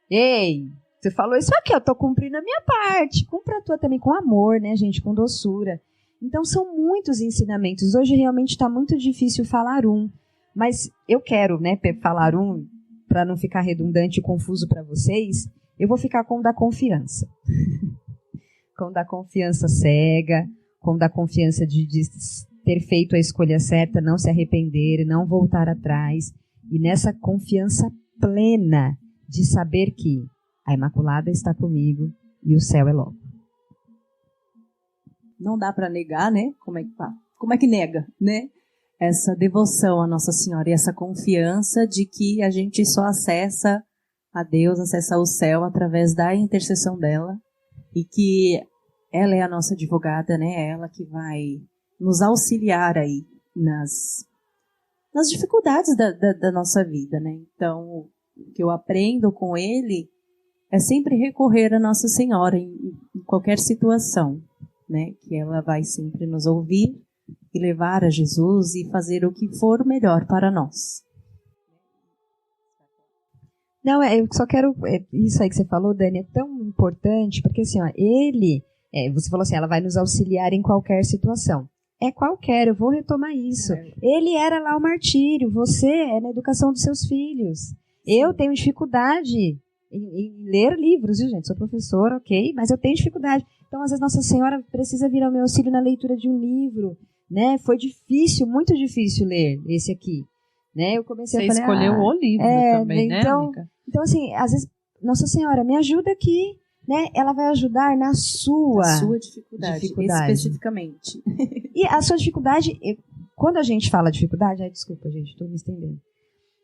Ei... Você falou isso aqui, eu tô cumprindo a minha parte. Cumpra a tua também com amor, né, gente? Com doçura. Então, são muitos ensinamentos. Hoje, realmente, está muito difícil falar um. Mas eu quero, né, falar um, para não ficar redundante e confuso para vocês. Eu vou ficar com o da confiança. Com o da confiança cega, com o da confiança de ter feito a escolha certa, não se arrepender, não voltar atrás. E nessa confiança plena de saber que a Imaculada está comigo e o céu é logo. Não dá para negar, né? Como é que nega, né? Essa devoção à Nossa Senhora e essa confiança de que a gente só acessa a Deus, acessa o céu através da intercessão dela e que ela é a nossa advogada, né? Ela que vai nos auxiliar aí nas dificuldades da nossa vida, né? Então, o que eu aprendo com ele é sempre recorrer a Nossa Senhora em qualquer situação, né? Que ela vai sempre nos ouvir e levar a Jesus e fazer o que for melhor para nós. Não, eu só quero... Isso aí que você falou, Dani, é tão importante, porque assim, ó, ele... você falou assim, ela vai nos auxiliar em qualquer situação. É qualquer, eu vou retomar isso. Ele era lá o martírio, você é na educação dos seus filhos. Eu tenho dificuldade... Em ler livros, viu, gente? Sou professora, ok, mas eu tenho dificuldade. Então, às vezes, Nossa Senhora precisa vir ao meu auxílio na leitura de um livro, né? Foi difícil, muito difícil ler esse aqui, né? Eu comecei Você a falar... escolheu o livro também, né, amiga? Então, assim, às vezes, Nossa Senhora, me ajuda aqui, né? Ela vai ajudar na sua dificuldade, especificamente. E a sua dificuldade, quando a gente fala dificuldade... Ai, desculpa, gente, estou me estendendo.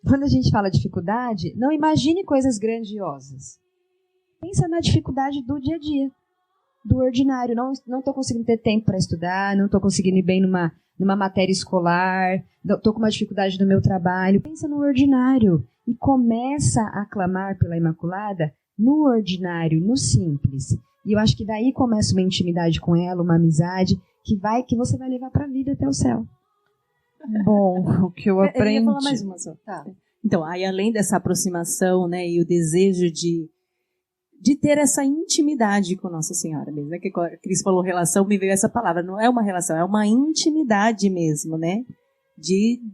Quando a gente fala dificuldade, não imagine coisas grandiosas. Pensa na dificuldade do dia a dia, do ordinário. Não estou conseguindo ter tempo para estudar, não estou conseguindo ir bem numa matéria escolar, estou com uma dificuldade no meu trabalho. Pensa no ordinário e começa a clamar pela Imaculada no ordinário, no simples. E eu acho que daí começa uma intimidade com ela, uma amizade que você vai levar para a vida até o céu. Bom, o que eu aprendi... Eu ia falar mais uma só. Tá. Então, aí além dessa aproximação, né, e o desejo de ter essa intimidade com Nossa Senhora mesmo, né, que a Cris falou relação, me veio essa palavra, não é uma relação, é uma intimidade mesmo, né,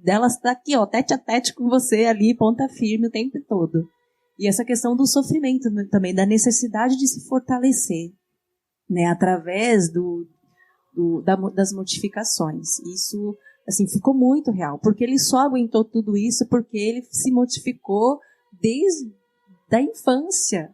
dela estar aqui, ó, tete a tete com você ali, ponta firme o tempo todo. E essa questão do sofrimento também, da necessidade de se fortalecer, né, através das mortificações. Isso, assim, ficou muito real, porque ele só aguentou tudo isso porque ele se mortificou desde a infância.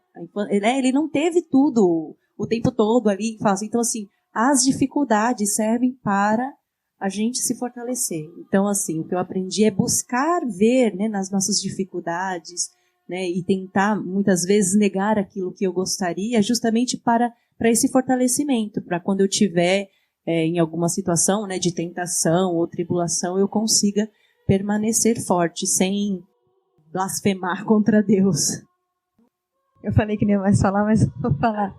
Ele não teve tudo o tempo todo ali. Então, assim, as dificuldades servem para a gente se fortalecer. Então, assim, o que eu aprendi é buscar ver, né, nas nossas dificuldades, né, e tentar, muitas vezes, negar aquilo que eu gostaria, justamente para esse fortalecimento, para quando eu tiver em alguma situação, né, de tentação ou tribulação, eu consiga permanecer forte, sem blasfemar contra Deus. Eu falei que nem ia mais falar, mas vou falar.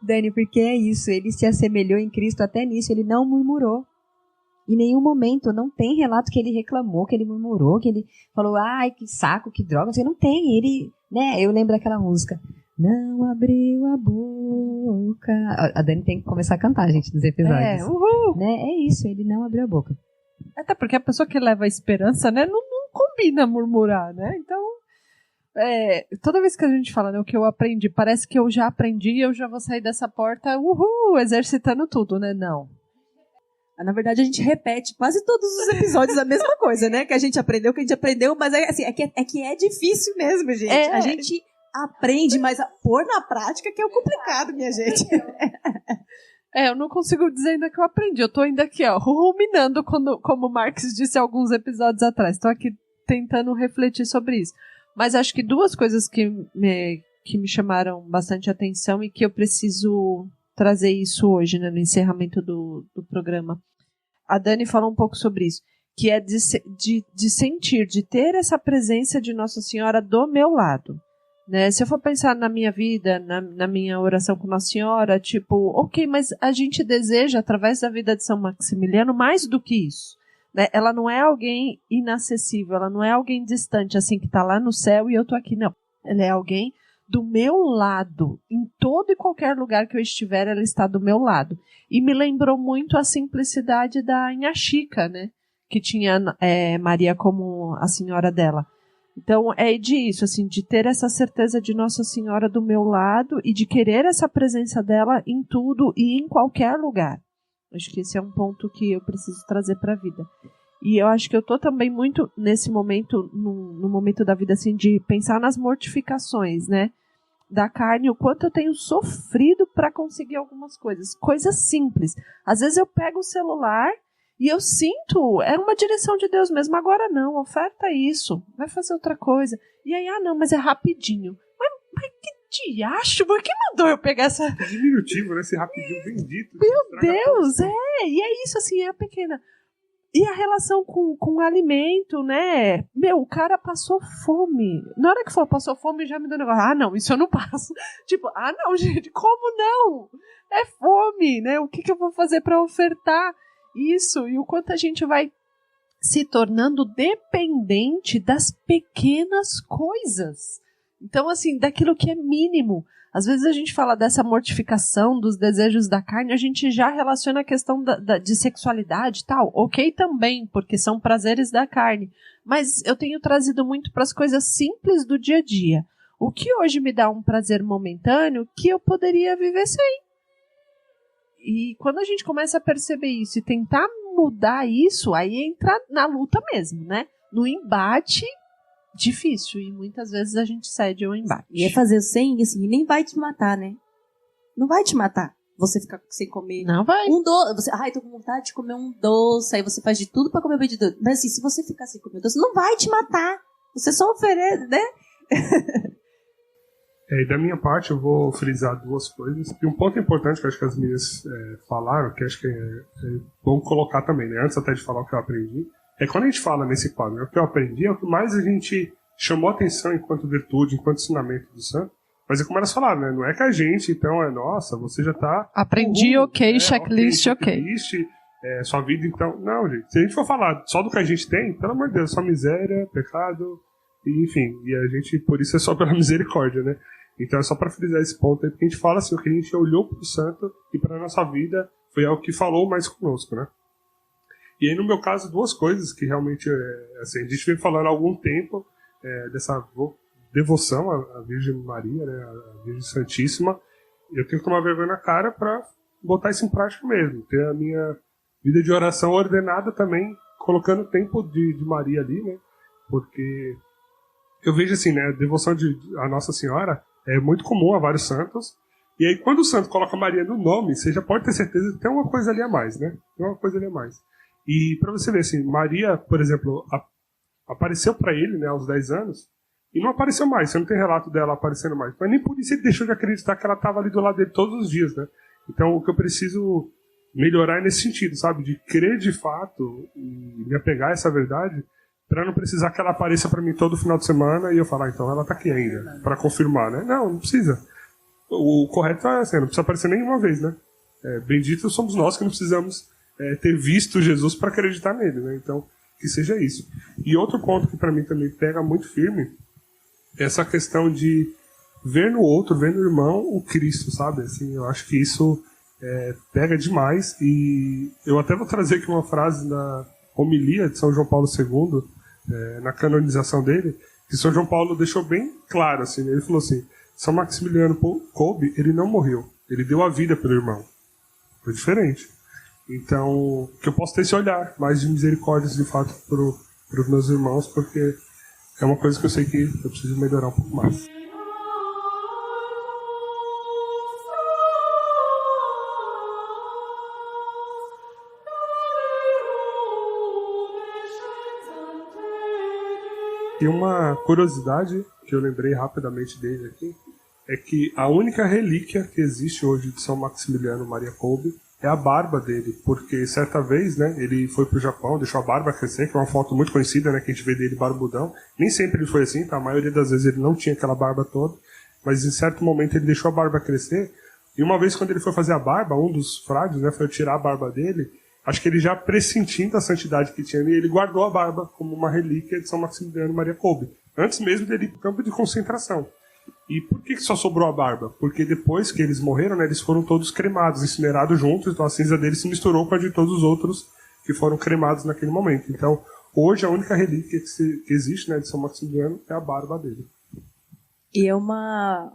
Dani, porque é isso, ele se assemelhou em Cristo até nisso, ele não murmurou. Em nenhum momento, não tem relato que ele reclamou, que ele murmurou, que ele falou, ai, que saco, que droga, não tem, ele, né, eu lembro daquela música, não abriu a boca. A Dani tem que começar a cantar, gente, nos episódios. Uhul! Né, é isso, ele não abriu a boca. Até porque a pessoa que leva a esperança, né, não combina murmurar, né, então... toda vez que a gente fala, né, o que eu aprendi, parece que eu já aprendi e eu já vou sair dessa porta, exercitando tudo, né? Não. Na verdade, a gente repete quase todos os episódios a mesma coisa, né? Que a gente aprendeu, mas assim, é que é difícil mesmo, gente. A gente aprende, mas pôr na prática que é o complicado, minha gente. Eu não consigo dizer ainda que eu aprendi. Eu tô ainda aqui, ó, ruminando, como o Marx disse alguns episódios atrás. Tô aqui tentando refletir sobre isso. Mas acho que duas coisas que me chamaram bastante atenção e que eu preciso trazer isso hoje, né, no encerramento do programa. A Dani falou um pouco sobre isso, que é de sentir, de ter essa presença de Nossa Senhora do meu lado. Né? Se eu for pensar na minha vida, na minha oração com Nossa Senhora, tipo, ok, mas a gente deseja, através da vida de São Maximiliano, mais do que isso. Né? Ela não é alguém inacessível, ela não é alguém distante, assim, que está lá no céu e eu tô aqui, não. Ela é alguém do meu lado. Em todo e qualquer lugar que eu estiver, ela está do meu lado. E me lembrou muito a simplicidade da Inha Chica, né? Que tinha Maria como a senhora dela. Então, é disso, assim, de ter essa certeza de Nossa Senhora do meu lado e de querer essa presença dela em tudo e em qualquer lugar. Acho que esse é um ponto que eu preciso trazer para a vida. E eu acho que eu tô também muito nesse momento, no momento da vida, assim, de pensar nas mortificações, né? Da carne, o quanto eu tenho sofrido para conseguir algumas coisas. Coisas simples. Às vezes eu pego o celular e eu sinto, é uma direção de Deus mesmo. Agora não, oferta isso, vai fazer outra coisa. E aí, não, mas é rapidinho. Mas que diacho, por que mandou eu pegar essa... Diminutivo, né? Esse rapidinho bendito. Meu Deus, e é isso, assim, é a pequena... E a relação com o alimento, né? Meu, o cara passou fome. Na hora que falou passou fome, já me deu um negócio. Não, isso eu não passo. Tipo, não, gente, como não? É fome, né? O que eu vou fazer para ofertar isso? E o quanto a gente vai se tornando dependente das pequenas coisas. Então, assim, daquilo que é mínimo. Às vezes a gente fala dessa mortificação dos desejos da carne, a gente já relaciona a questão de sexualidade e tal. Ok também, porque são prazeres da carne. Mas eu tenho trazido muito para as coisas simples do dia a dia. O que hoje me dá um prazer momentâneo que eu poderia viver sem. E quando a gente começa a perceber isso e tentar mudar isso, aí entra na luta mesmo, né? No embate, difícil. E muitas vezes a gente cede ao embate. E é fazer sem, assim, nem vai te matar, né? Não vai te matar. Você ficar sem comer Não vai. um doce. Você, ai, tô com vontade de comer um doce. Aí você faz de tudo pra comer um de doce. Mas assim, se você ficar sem comer doce, não vai te matar. Você só oferece, né? E da minha parte, eu vou frisar duas coisas. E um ponto importante que eu acho que as meninas falaram, que acho que é bom colocar também, né? Antes até de falar o que eu aprendi, é quando a gente fala nesse quadro, né? O que eu aprendi é o que mais a gente chamou atenção enquanto virtude, enquanto ensinamento do santo. Mas é como elas falaram, né? Não é que a gente, então, nossa, você já tá... Aprendi, checklist, ok. Checklist, sua vida, então... Não, gente. Se a gente for falar só do que a gente tem, pelo amor de Deus, só miséria, pecado, e, enfim. E a gente, por isso, é só pela misericórdia, né? Então é só para frisar esse ponto aí, porque a gente fala assim, o que a gente olhou pro santo e para nossa vida foi algo que falou mais conosco, né? E aí, no meu caso, duas coisas que realmente, assim, a gente vem falando há algum tempo dessa devoção à Virgem Maria, né, à Virgem Santíssima. Eu tenho que tomar vergonha na cara para botar isso em prática mesmo. Ter a minha vida de oração ordenada também, colocando o tempo de Maria ali, né? Porque eu vejo assim, né, a devoção à Nossa Senhora é muito comum a vários santos. E aí, quando o santo coloca Maria no nome, você já pode ter certeza que tem uma coisa ali a mais, né? Tem uma coisa ali a mais. E para você ver, assim, Maria, por exemplo, apareceu para ele, né, aos 10 anos, e não apareceu mais. Você não tem relato dela aparecendo mais. Mas nem por isso ele deixou de acreditar que ela estava ali do lado dele todos os dias, né? Então, o que eu preciso melhorar é nesse sentido, sabe? De crer de fato e me apegar a essa verdade, para não precisar que ela apareça para mim todo final de semana e eu falar, então ela tá aqui ainda, para confirmar, né? Não precisa. O correto é assim, não precisa aparecer nenhuma vez, né? Benditos somos nós que não precisamos ter visto Jesus para acreditar nele, né? Então, que seja isso. E outro ponto que para mim também pega muito firme é essa questão de ver no outro, ver no irmão o Cristo, sabe? Assim, eu acho que isso pega demais. E eu até vou trazer aqui uma frase da homilia de São João Paulo II, na canonização dele, que São João Paulo deixou bem claro, assim, né? Ele falou assim, São Maximiliano Kolbe, ele não morreu, ele deu a vida pelo irmão. Foi diferente. Então, que eu posso ter esse olhar mais de misericórdia, de fato, para os meus irmãos, porque é uma coisa que eu sei que eu preciso melhorar um pouco mais. E uma curiosidade que eu lembrei rapidamente dele aqui é que a única relíquia que existe hoje de São Maximiliano Maria Kolbe é a barba dele, porque certa vez, né, ele foi pro Japão, deixou a barba crescer, que é uma foto muito conhecida, né, que a gente vê dele barbudão. Nem sempre ele foi assim, tá? A maioria das vezes ele não tinha aquela barba toda, mas em certo momento ele deixou a barba crescer. E uma vez quando ele foi fazer a barba, um dos frades, né, foi tirar a barba dele. Acho que ele já pressentindo a santidade que tinha ali, ele guardou a barba como uma relíquia de São Maximiliano Maria Kolbe, antes mesmo dele ir para o campo de concentração. E por que só sobrou a barba? Porque depois que eles morreram, né, eles foram todos cremados, incinerados juntos, então a cinza deles se misturou com a de todos os outros que foram cremados naquele momento. Então, hoje a única relíquia que existe, né, de São Maximiliano é a barba dele. E é uma...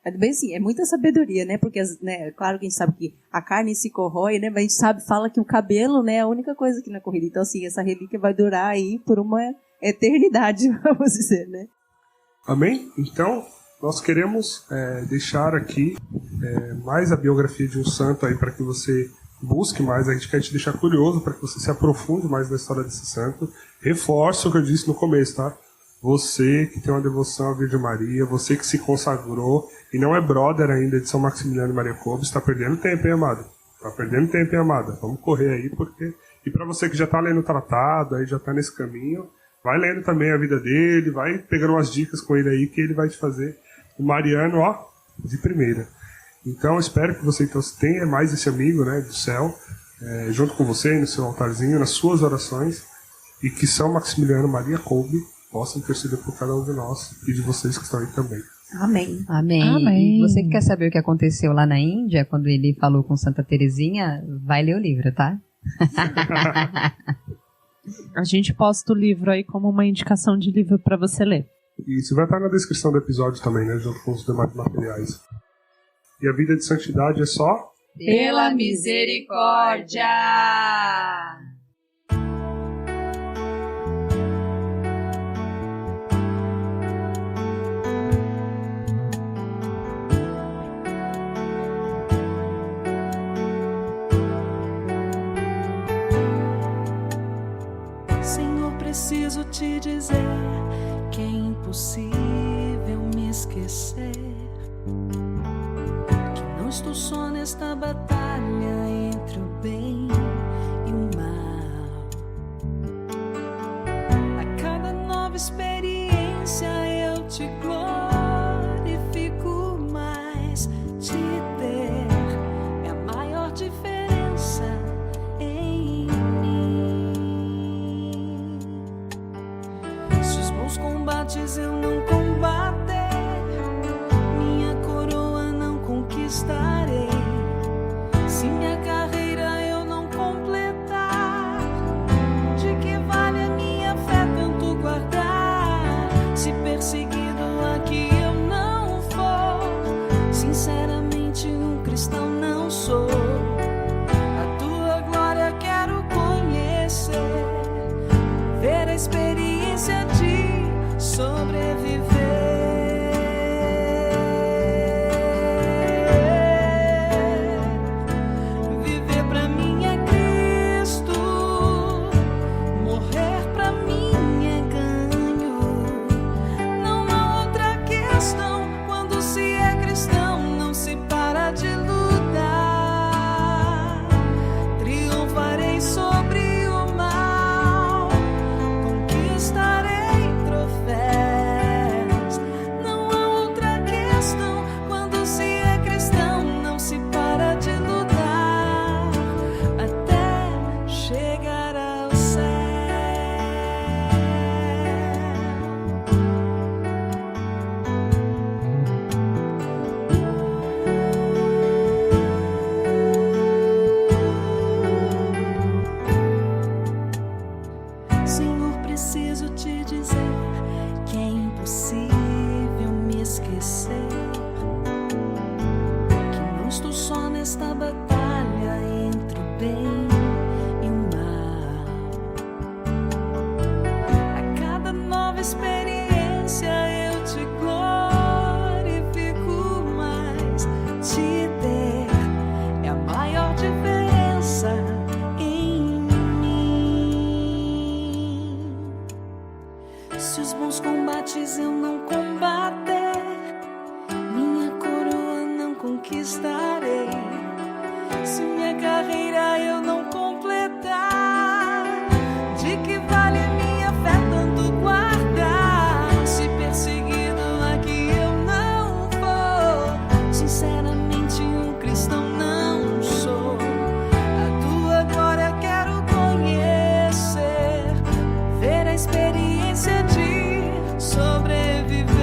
É bem assim, é muita sabedoria, né? Porque, né, claro que a gente sabe que a carne se corrói, né? Mas a gente fala que o cabelo, né, é a única coisa que na corrida. Então, assim, essa relíquia vai durar aí por uma eternidade, vamos dizer, né? Amém? Então, nós queremos deixar aqui mais a biografia de um santo aí para que você busque mais. A gente quer te deixar curioso para que você se aprofunde mais na história desse santo. Reforço o que eu disse no começo, tá? Você que tem uma devoção à Virgem Maria, você que se consagrou e não é brother ainda de São Maximiliano Maria Kolbe, está perdendo tempo, hein, amado? Está perdendo tempo, hein, amada? Vamos correr aí, porque... E para você que já está lendo o tratado, aí já está nesse caminho, vai lendo também a vida dele, vai pegando umas dicas com ele aí, que ele vai te fazer o mariano, ó, de primeira. Então, espero que você então tenha mais esse amigo, né, do céu, junto com você, no seu altarzinho, nas suas orações, e que São Maximiliano Maria Kolbe possa interceder por cada um de nós e de vocês que estão aí também. Amém. Amém. Amém. E você que quer saber o que aconteceu lá na Índia, quando ele falou com Santa Teresinha, vai ler o livro, tá? A gente posta o livro aí como uma indicação de livro para você ler. E isso vai estar na descrição do episódio também, né, junto com os demais materiais. E a vida de santidade é só pela misericórdia. Senhor, preciso te dizer que é impossível me esquecer, que não estou só nesta batalha entre o bem e o mal. A cada nova experiência eu te glorifico mais. Te ter é a maior diferença em mim. Se os bons combates eu não combater, minha coroa não conquistarei. Se minha carreira eu não completar, de que vale a minha fé tanto guardar? Se perseguido aqui eu não for, sinceramente um cristão não sou. A tua glória quero conhecer, ver a experiência de sobreviver. Viver pra mim é Cristo, morrer pra mim é ganho. Não há outra questão quando se é cristão, não se para de lutar. Triunfarei sobre o mal, conquistarei troféus. Não há outra questão quando se é cristão, não se para de lutar até chegar ao céu. Senhor, preciso te dizer que é impossível me esquecer, que não estou só nesta batalha entre o bem e o mal. A cada nova experiência eu te glorifico mais. Te ter é a maior diferença em mim. Se os bons combates eu não combater, minha coroa não conquistarei. Se minha carreira eu não completar, de que vale a minha fé tanto guardar? Se perseguido aqui eu não for, sinceramente um cristão não sou. A tua glória quero conhecer, ver a experiência de sobreviver.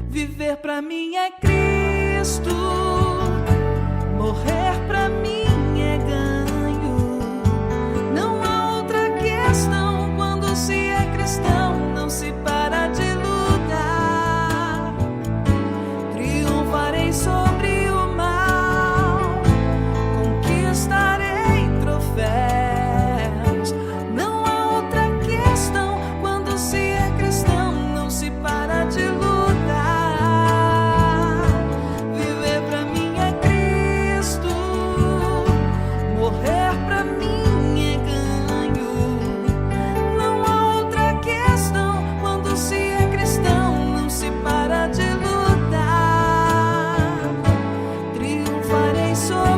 Viver pra mim é Cristo, morrer pra mim é ganho. Não há outra questão quando se é cristão, não se para de lutar. Triunfarei sobre o mal, conquistarei troféus. Não há outra questão quando se é cristão, não se para de lutar. Viver pra mim é Cristo, morrer pra mim é ganho. Não há outra questão quando se é cristão, não se para de lutar. Triunfarei sobre